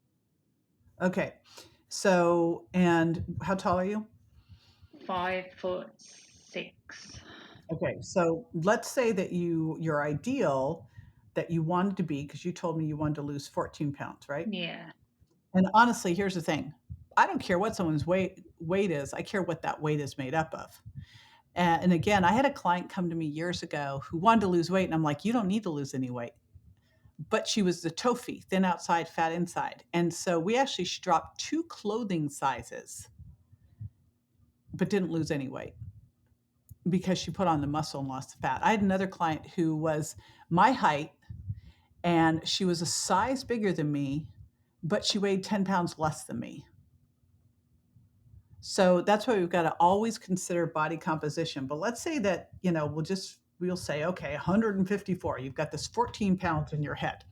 Okay. So, and how tall are you? 5'6". Okay. So let's say that your ideal that you wanted to be, because you told me you wanted to lose 14 pounds, right? Yeah. And honestly, here's the thing. I don't care what someone's weight is. I care what that weight is made up of. And again, I had a client come to me years ago who wanted to lose weight, and I'm like, you don't need to lose any weight. But she was the TOFI, thin outside, fat inside. And so we actually dropped 2 clothing sizes, but didn't lose any weight because she put on the muscle and lost the fat. I had another client who was my height, and she was a size bigger than me, but she weighed 10 pounds less than me. So that's why we've got to always consider body composition. But let's say that, we'll say, okay, 154, you've got this 14 pounds in your head.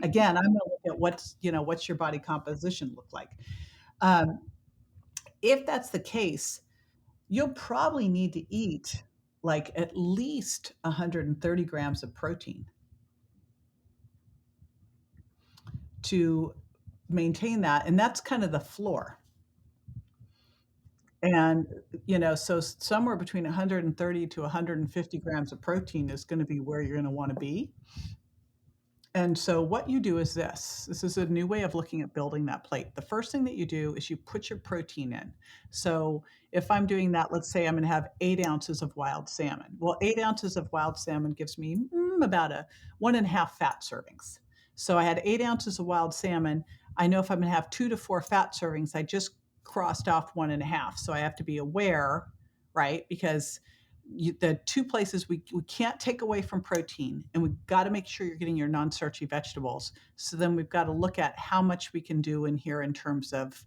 Again, I'm going to look at what's your body composition look like. Um, if that's the case, you'll probably need to eat like at least 130 grams of protein to maintain that. And that's kind of the floor. And, so somewhere between 130 to 150 grams of protein is going to be where you're going to want to be. And so what you do is this is a new way of looking at building that plate. The first thing that you do is you put your protein in. So if I'm doing that, let's say I'm going to have 8 ounces of wild salmon. Well, 8 ounces of wild salmon gives me about a 1.5 fat servings. So I had 8 ounces of wild salmon. I know if I'm going to have 2 to 4 fat servings, I just crossed off 1.5. So I have to be aware, right? Because the two places we can't take away from protein, and we've got to make sure you're getting your non-starchy vegetables. So then we've got to look at how much we can do in here in terms of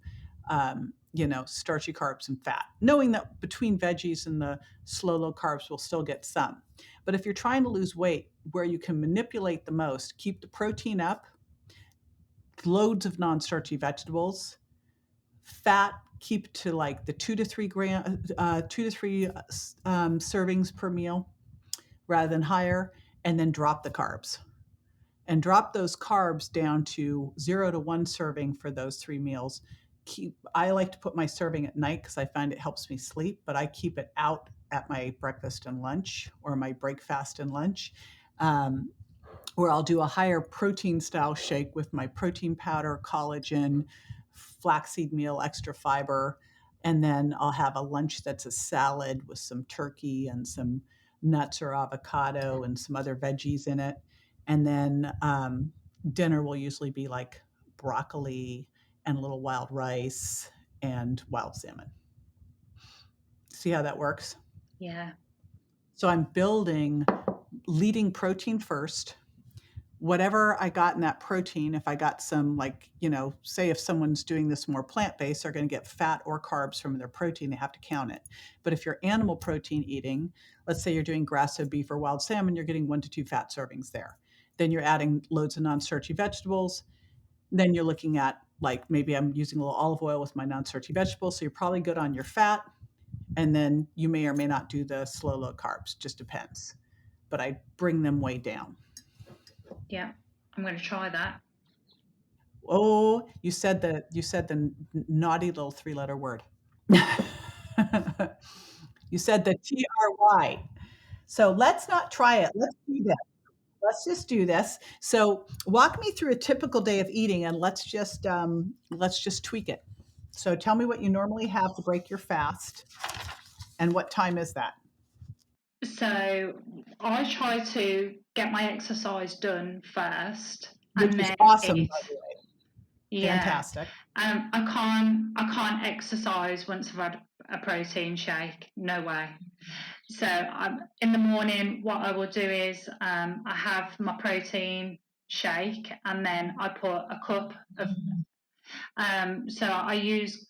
starchy carbs and fat, knowing that between veggies and the low carbs we'll still get some. But if you're trying to lose weight, where you can manipulate the most, keep the protein up, loads of non-starchy vegetables, fat, keep to like the 2 to 3 servings per meal rather than higher, and then drop the carbs and drop those carbs down to 0 to 1 serving for those 3 meals. I like to put my serving at night because I find it helps me sleep, but I keep it out at my breakfast and lunch, or my break fast and lunch. Where I'll do a higher protein style shake with my protein powder, collagen, flaxseed meal, extra fiber. And then I'll have a lunch that's a salad with some turkey and some nuts or avocado and some other veggies in it. And then dinner will usually be like broccoli and a little wild rice and wild salmon. See how that works? Yeah. So I'm leading protein first. Whatever I got in that protein, if I got some, like, say if someone's doing this more plant-based, they're going to get fat or carbs from their protein, they have to count it. But if you're animal protein eating, let's say you're doing grass-fed beef or wild salmon, you're getting 1 to 2 fat servings there. Then you're adding loads of non-starchy vegetables. Then you're looking at, like, maybe I'm using a little olive oil with my non-starchy vegetables, so you're probably good on your fat. And then you may or may not do the low carbs, just depends. But I bring them way down. Yeah. I'm going to try that. Oh, you said the naughty little 3-letter word. You said the TRY. So let's not try it. Let's do this. Let's just do this. So walk me through a typical day of eating, and let's just tweak it. So tell me what you normally have to break your fast, and what time is that? So I try to get my exercise done first Which and is then awesome, eat. by the way. Yeah. Fantastic. I can't exercise once I've had a protein shake. No way. So in the morning, what I will do is I have my protein shake, and then I put a cup of. So I use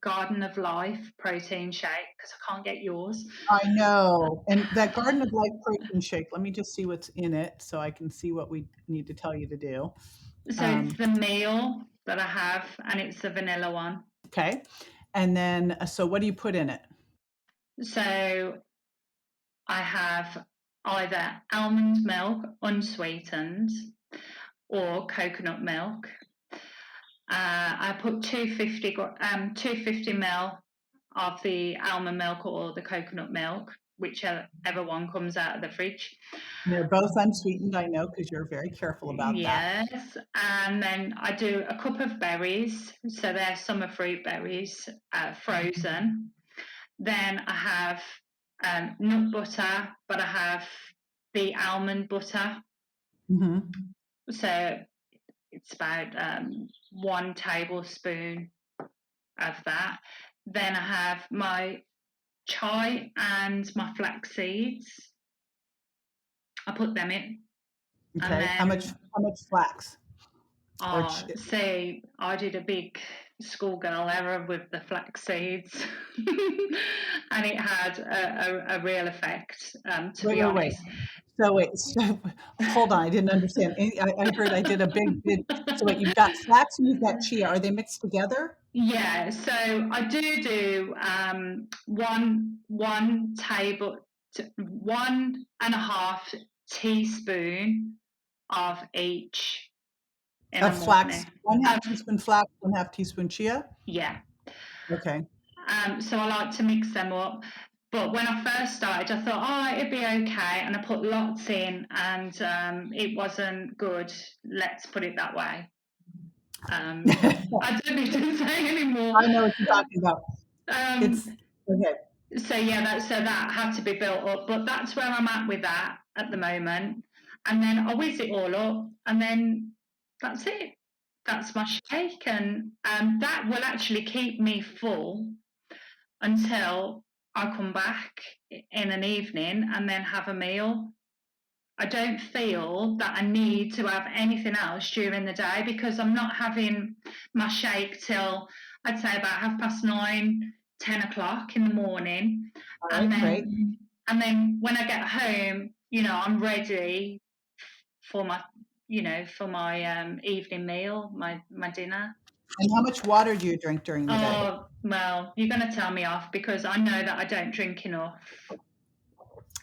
Garden of Life protein shake because I can't get yours. I know. And that Garden of Life protein shake, let me just see what's in it so I can see what we need to tell you to do. So it's the meal that I have, and it's the vanilla one. Okay. And then, so what do you put in it? So I have either almond milk, unsweetened, or coconut milk. I put 250 ml of the almond milk or the coconut milk, whichever one comes out of the fridge. They're both unsweetened, I know, because you're very careful about that. Yes, and then I do a cup of berries. So they're summer fruit berries, frozen. Then I have nut butter, but I have the almond butter. Mm-hmm. So it's about 1 tablespoon of that. Then I have my chai and my flax seeds. I put them in. And Okay. How much then flax? Or say I did a big schoolgirl error with the flax seeds, and it had a real effect. To Wait, be wait, wait. honest, So hold on, I didn't understand. I heard I did a big. So wait, you've got flax and you've got chia. Are they mixed together? yeah. So I do one table, 1.5 teaspoon of each in the Of flax, morning. one half Of teaspoon flax, one half teaspoon chia. Yeah. Okay. So I like to mix them up. But when I first started, I thought, oh, it'd be okay. And I put lots in, and it wasn't good. Let's put it that way. I don't need to say anymore. I know what you're talking about. It's Um, okay. so yeah, that had to be built up. But that's where I'm at with that at the moment. And then I whiz it all up, and then that's it. That's my shake, and that will actually keep me full until I come back in an evening and then have a meal. I don't feel that I need to have anything else during the day because I'm not having my shake till I'd say about 9:30, 10 o'clock in the morning. All And right, great. then when I get home, I'm ready for my evening meal, my dinner. And how much water do you drink during the day? Oh, well, you're going to tell me off because I know that I don't drink enough.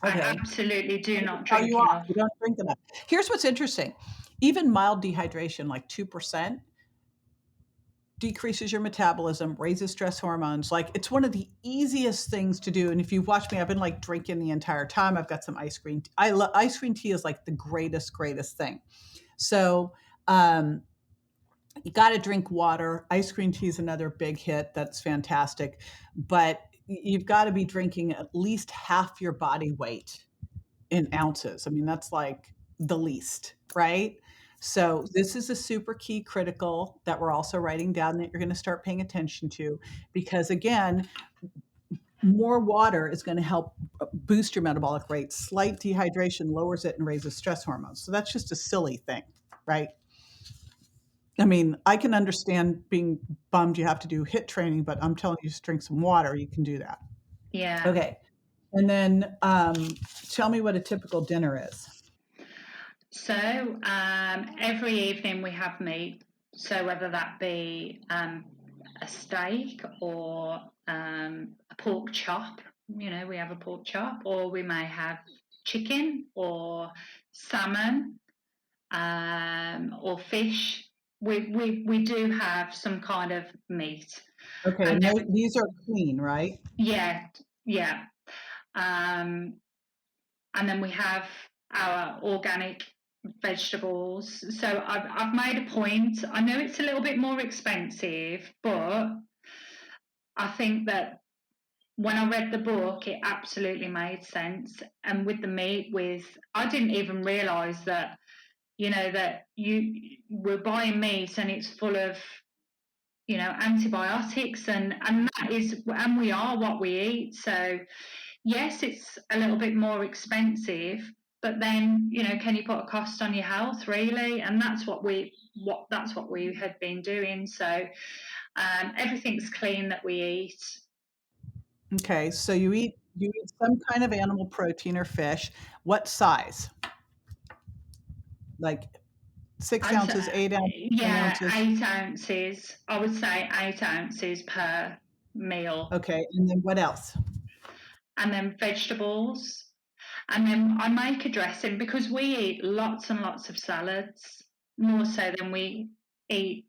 I Okay. absolutely do not Tell you drink off. enough. You don't drink enough. Here's what's interesting. Even mild dehydration, like 2%, decreases your metabolism, raises stress hormones. Like it's one of the easiest things to do. And if you've watched me, I've been like drinking the entire time. I've got some ice cream. I love ice cream tea is like the greatest thing. So you got to drink water. Ice cream tea is another big hit. That's fantastic. But you've got to be drinking at least half your body weight in ounces. I mean, that's like the least, right? So this is a super key critical that we're also writing down that you're going to start paying attention to because again, more water is going to help boost your metabolic rate. Slight dehydration lowers it and raises stress hormones. So that's just a silly thing, right? I mean, I can understand being bummed you have to do HIIT training, but I'm telling you, just drink some water. You can do that. Yeah. Okay. And then tell me what a typical dinner is. So every evening we have meat. So whether that be a steak or a pork chop, we have a pork chop, or we may have chicken or salmon or fish. We do have some kind of meat. Okay, And and then, these are clean, right? yeah, yeah. Um, and then we have our organic vegetables. So I've made a point. I know it's a little bit more expensive, but I think that when I read the book, it absolutely made sense. And with the meat, I didn't even realise that that you we're buying meat and it's full of antibiotics and that is and we are what we eat. So yes, it's a little bit more expensive, but then can you put a cost on your health really? And that's what we had been doing. So everything's clean that we eat. Okay, so you eat some kind of animal protein or fish. What size? Like 6 I'd ounces, say, 8 ounces, 10 yeah, ounces? 8 ounces. I would say 8 ounces per meal. Okay, and then what else? And then vegetables. And then I make a dressing because we eat lots and lots of salads, more so than we eat,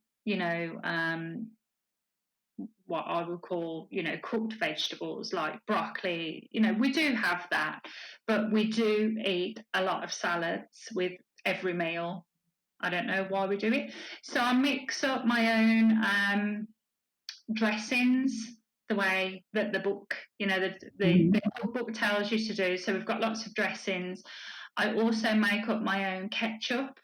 what I would call, cooked vegetables like broccoli. We do have that, but we do eat a lot of salads with every meal. I don't know why we do it. So I mix up my own dressings the way that the book, Mhm. the book tells you to do. So we've got lots of dressings. I also make up my own ketchup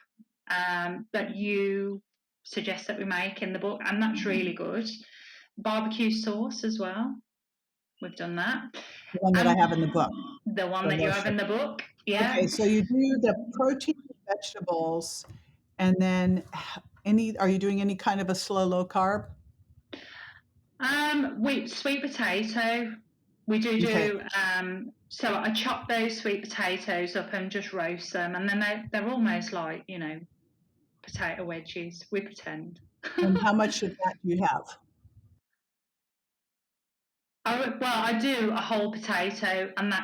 that you suggest that we make in the book, and that's really good. Barbecue sauce as well. We've done that. The one that I And have in the book, the one the that you have lotion. in the book, yeah. Okay, so you do the protein and vegetables, and then are you doing any kind of a slow, low carb? Sweet potato. We do Okay. do. So I chop those sweet potatoes up and just roast them, and then they're almost like potato wedges. We pretend. And how much of that do you have? I do a whole potato, and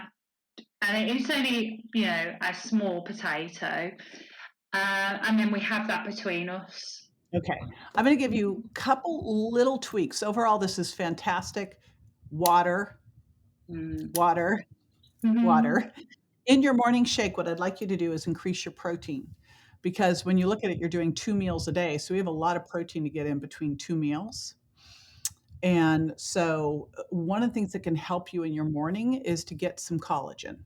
it's only a small potato, and then we have that between us. Okay. I'm going to give you a couple little tweaks. Overall, this is fantastic. Water, Mm. water, Mhm. water. In your morning shake, what I'd like you to do is increase your protein because when you look at it, you're doing 2 meals a day. So we have a lot of protein to get in between 2 meals. And so, one of the things that can help you in your morning is to get some collagen.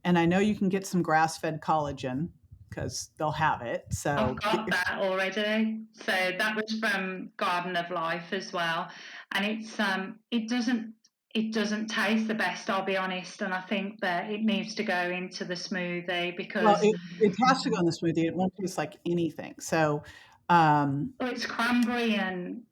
And I know you can get some grass fed collagen because they'll have it. I've So, get got your, that already. So that was from Garden of Life as well, and it doesn't taste the best. I'll be honest, and I think that it needs to go into the smoothie well, because it has to go in the smoothie. It won't taste like anything. So, um, it's cranberry and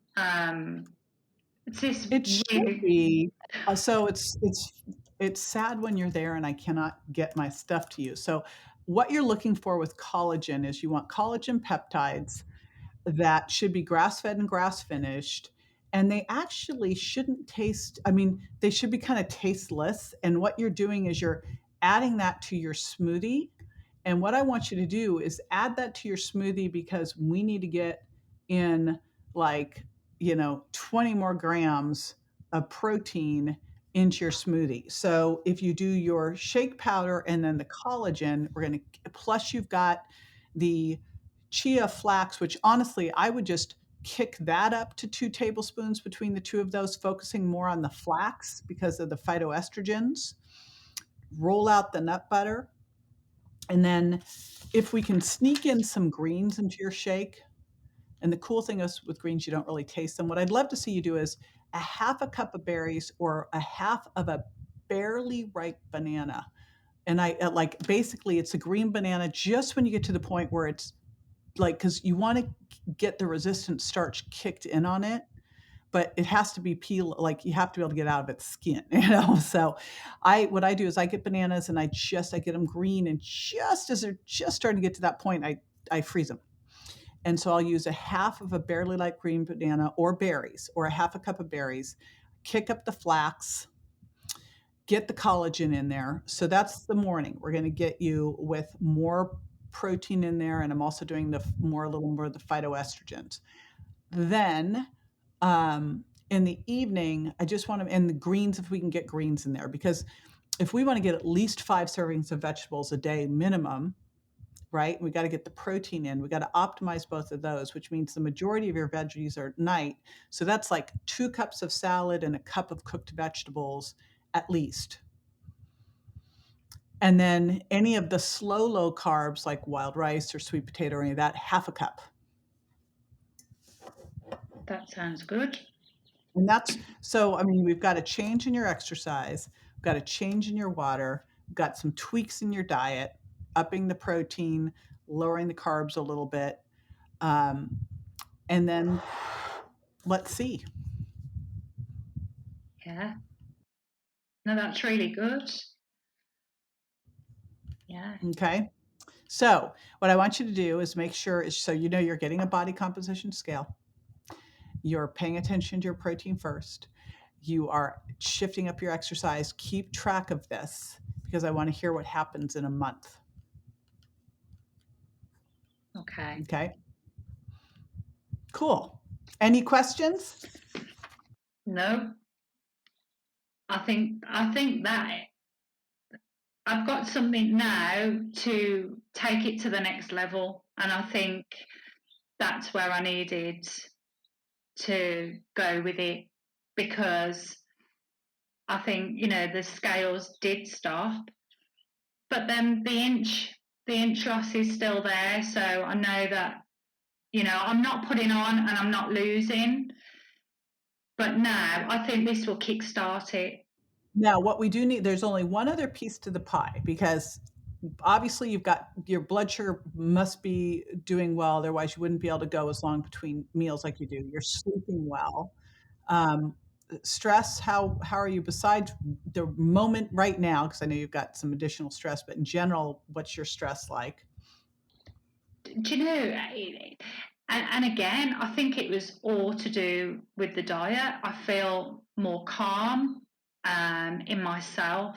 it's just it should really be. So it's sad when you're there and I cannot get my stuff to you. So what you're looking for with collagen is you want collagen peptides that should be grass fed and grass finished. And they actually shouldn't taste, I mean, they should be kind of tasteless. And what you're doing is you're adding that to your smoothie. And what I want you to do is add that to your smoothie because we need to get in like, 20 more grams of protein into your smoothie. So if you do your shake powder and then the collagen, we're going to, plus you've got the chia flax, which honestly, I would just kick that up to 2 tablespoons between the two of those, focusing more on the flax because of the phytoestrogens. Roll out the nut butter. And then if we can sneak in some greens into your shake, and the cool thing is with greens, you don't really taste them. What I'd love to see you do is a half a cup of berries or a half of a barely ripe banana. And I like basically it's a green banana just when you get to the point where it's like, because you want to get the resistant starch kicked in on it, but it has to be peel, like you have to be able to get out of its skin, So what I do is I get bananas and I get them green, and just as they're just starting to get to that point, I freeze them. And so I'll use a half of a barely light green banana or berries, or a half a cup of berries, kick up the flax, get the collagen in there. So that's the morning. We're going to get you with more protein in there, and I'm also doing a little more of the phytoestrogens. Then in the evening, I just want to, and the greens, if we can get greens in there, because if we want to get at least 5 servings of vegetables a day minimum, right? We got to get the protein in. We got to optimize both of those, which means the majority of your veggies are at night. So that's like 2 cups of salad and a cup of cooked vegetables at least. And then any of the slow, low carbs like wild rice or sweet potato or any of that, half a cup. that sounds good. And that's so, I mean, we've got a change in your exercise, we've got a change in your water, we've got some tweaks in your diet, upping the protein, lowering the carbs a little bit. Um, and then let's see. Yeah. No, that's really good. Yeah. Okay. So, what I want you to do is make sure is so you're getting a body composition scale. You're paying attention to your protein first. You are shifting up your exercise. Keep track of this because I want to hear what happens in a month. Okay. Okay. Cool. Any questions? No, I think that I've got something now to take it to the next level, and I think that's where I needed to go with it because I think the scales did stop, but then the inch loss is still there, so I know that I'm not putting on and I'm not losing, but now I think this will kickstart it. Now, what we do need, there's only one other piece to the pie because obviously you've got your blood sugar must be doing well. Otherwise, you wouldn't be able to go as long between meals like you do. You're sleeping well. stress, how are you besides the moment right now? Because I know you've got some additional stress, but in general, what's your stress like? Do you know, and again, I think it was all to do with the diet. I feel more calm in myself,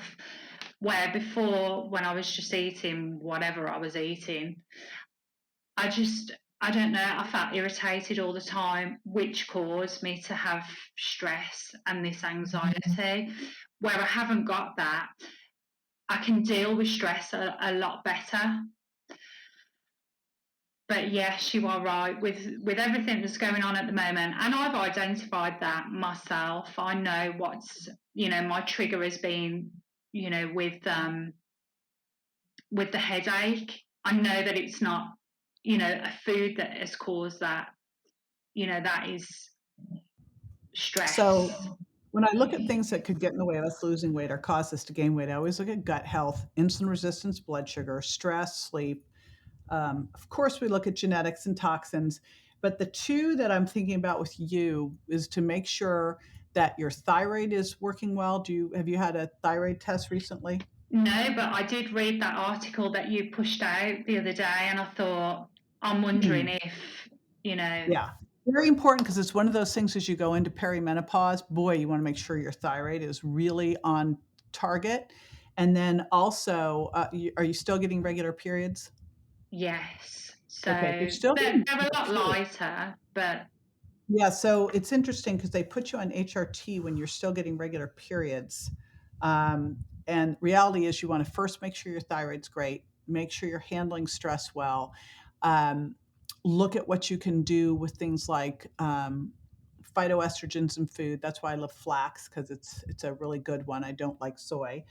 where before, when I was just eating whatever I was eating, I just, I don't know, I felt irritated all the time, which caused me to have stress and this anxiety. Where I haven't got that, I can deal with stress a lot better. But yes, you are right. With everything that's going on at the moment, and I've identified that myself. I know what's, my trigger has been, with the headache. I know that it's not, a food that has caused that. That is stress. So when I look at things that could get in the way of us losing weight or cause us to gain weight, I always look at gut health, insulin resistance, blood sugar, stress, sleep. Of course, we look at genetics and toxins, but the two that I'm thinking about with you is to make sure that your thyroid is working well. Have you had a thyroid test recently? No, but I did read that article that you pushed out the other day, and I thought, I'm wondering Hmm. if, you know, Yeah. Very important because it's one of those things as you go into perimenopause, boy, you want to make sure your thyroid is really on target. And then also, are you still getting regular periods? yes. So Okay, if you're still getting they're a lot periods. lighter, but Yeah, so it's interesting because they put you on HRT when you're still getting regular periods. And reality is, you want to first make sure your thyroid's great, make sure you're handling stress well. Um, Look at what you can do with things like phytoestrogens in food. That's why I love flax because it's a really good one. I don't like soy.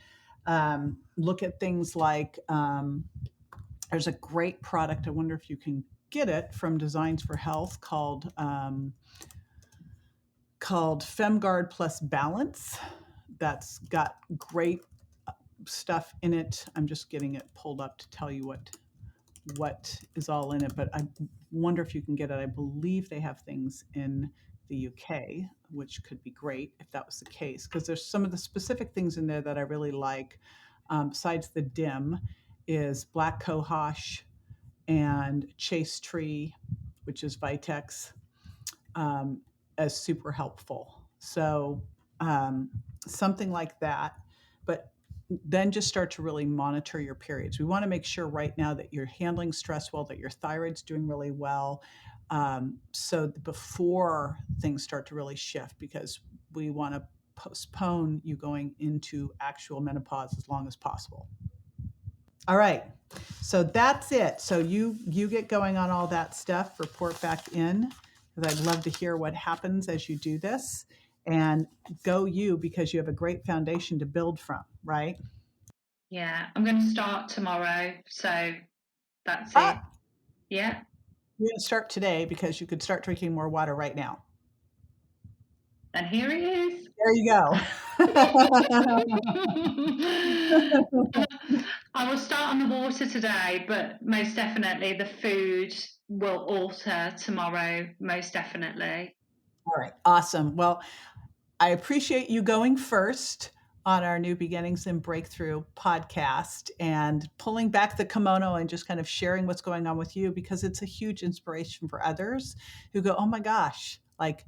Look at things like there's a great product. I wonder if you can get it from Designs for Health called FemGuard Plus Balance. That's got great stuff in it. I'm just getting it pulled up to tell you what is all in it, but I wonder if you can get it. I believe they have things in the UK, which could be great if that was the case, because there's some of the specific things in there that I really like. Besides the dim, is black cohosh and chase tree, which is Vitex, um, as super helpful. So something like that, but then just start to really monitor your periods. We want to make sure right now that you're handling stress well, that your thyroid's doing really well, so before things start to really shift, because we want to postpone you going into actual menopause as long as possible. All right. So that's it. So you get going on all that stuff, report back in, because I'd love to hear what happens as you do this. And go you, because you have a great foundation to build from, right? yeah, I'm going to start tomorrow. So that's it. Ah, Yeah. you're going to start today because you could start drinking more water right now. And here it is. There you go. I will start on the water today, but most definitely the food will alter tomorrow, most definitely. All right. Awesome. Well, I appreciate you going first on our New Beginnings and Breakthrough podcast and pulling back the kimono and just kind of sharing what's going on with you, because it's a huge inspiration for others who go, oh my gosh, like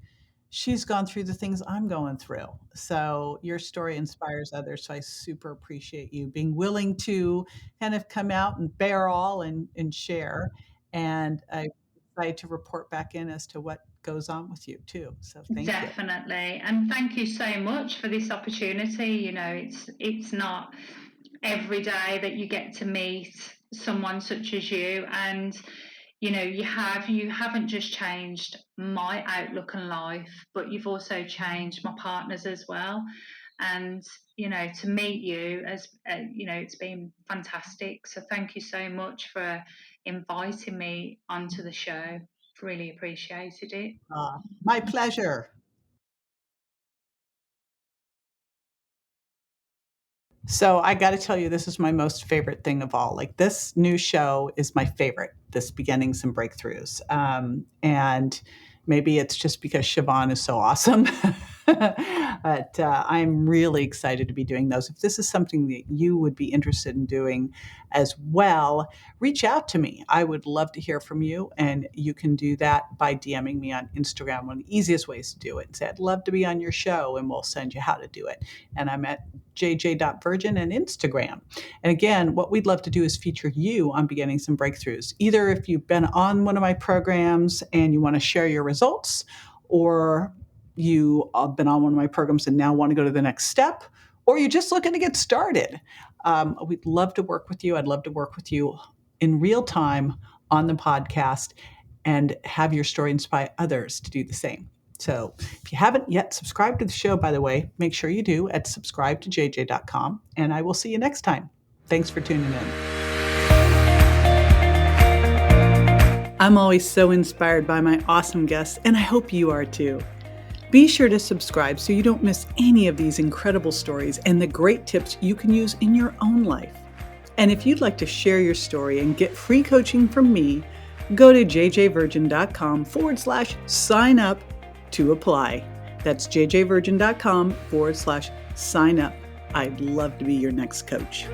she's gone through the things I'm going through. So your story inspires others. So I super appreciate you being willing to kind of come out and bear all and share. And I'm excited to report back in as to what goes on with you too. So thank you. Definitely. And thank you so much for this opportunity. It's not every day that you get to meet someone such as you, and you haven't just changed my outlook on life, but you've also changed my partner's as well. And to meet you, as it's been fantastic. So thank you so much for inviting me onto the show. Really appreciated it. My pleasure. So I got to tell you, this is my most favorite thing of all. Like this new show is my favorite. This Beginnings and Breakthroughs, and maybe it's just because Siobhan is so awesome. But I'm really excited to be doing those. If this is something that you would be interested in doing as well, reach out to me. I would love to hear from you, and you can do that by DMing me on Instagram. One of the easiest ways to do it. Say, I'd love to be on your show, and we'll send you how to do it. And I'm at jj.virgin and Instagram. And again, what we'd love to do is feature you on Beginnings and Breakthroughs. Either if you've been on one of my programs and you want to share your results, or you have been on one of my programs and now want to go to the next step, or you're just looking to get started. We'd love to work with you. I'd love to work with you in real time on the podcast and have your story inspire others to do the same. So if you haven't yet subscribed to the show, by the way, make sure you do at subscribetojj.com, and I will see you next time. Thanks for tuning in. I'm always so inspired by my awesome guests, and I hope you are too. Be sure to subscribe so you don't miss any of these incredible stories and the great tips you can use in your own life. And if you'd like to share your story and get free coaching from me, go to jjvirgin.com/sign up to apply. That's jjvirgin.com/sign up. I'd love to be your next coach.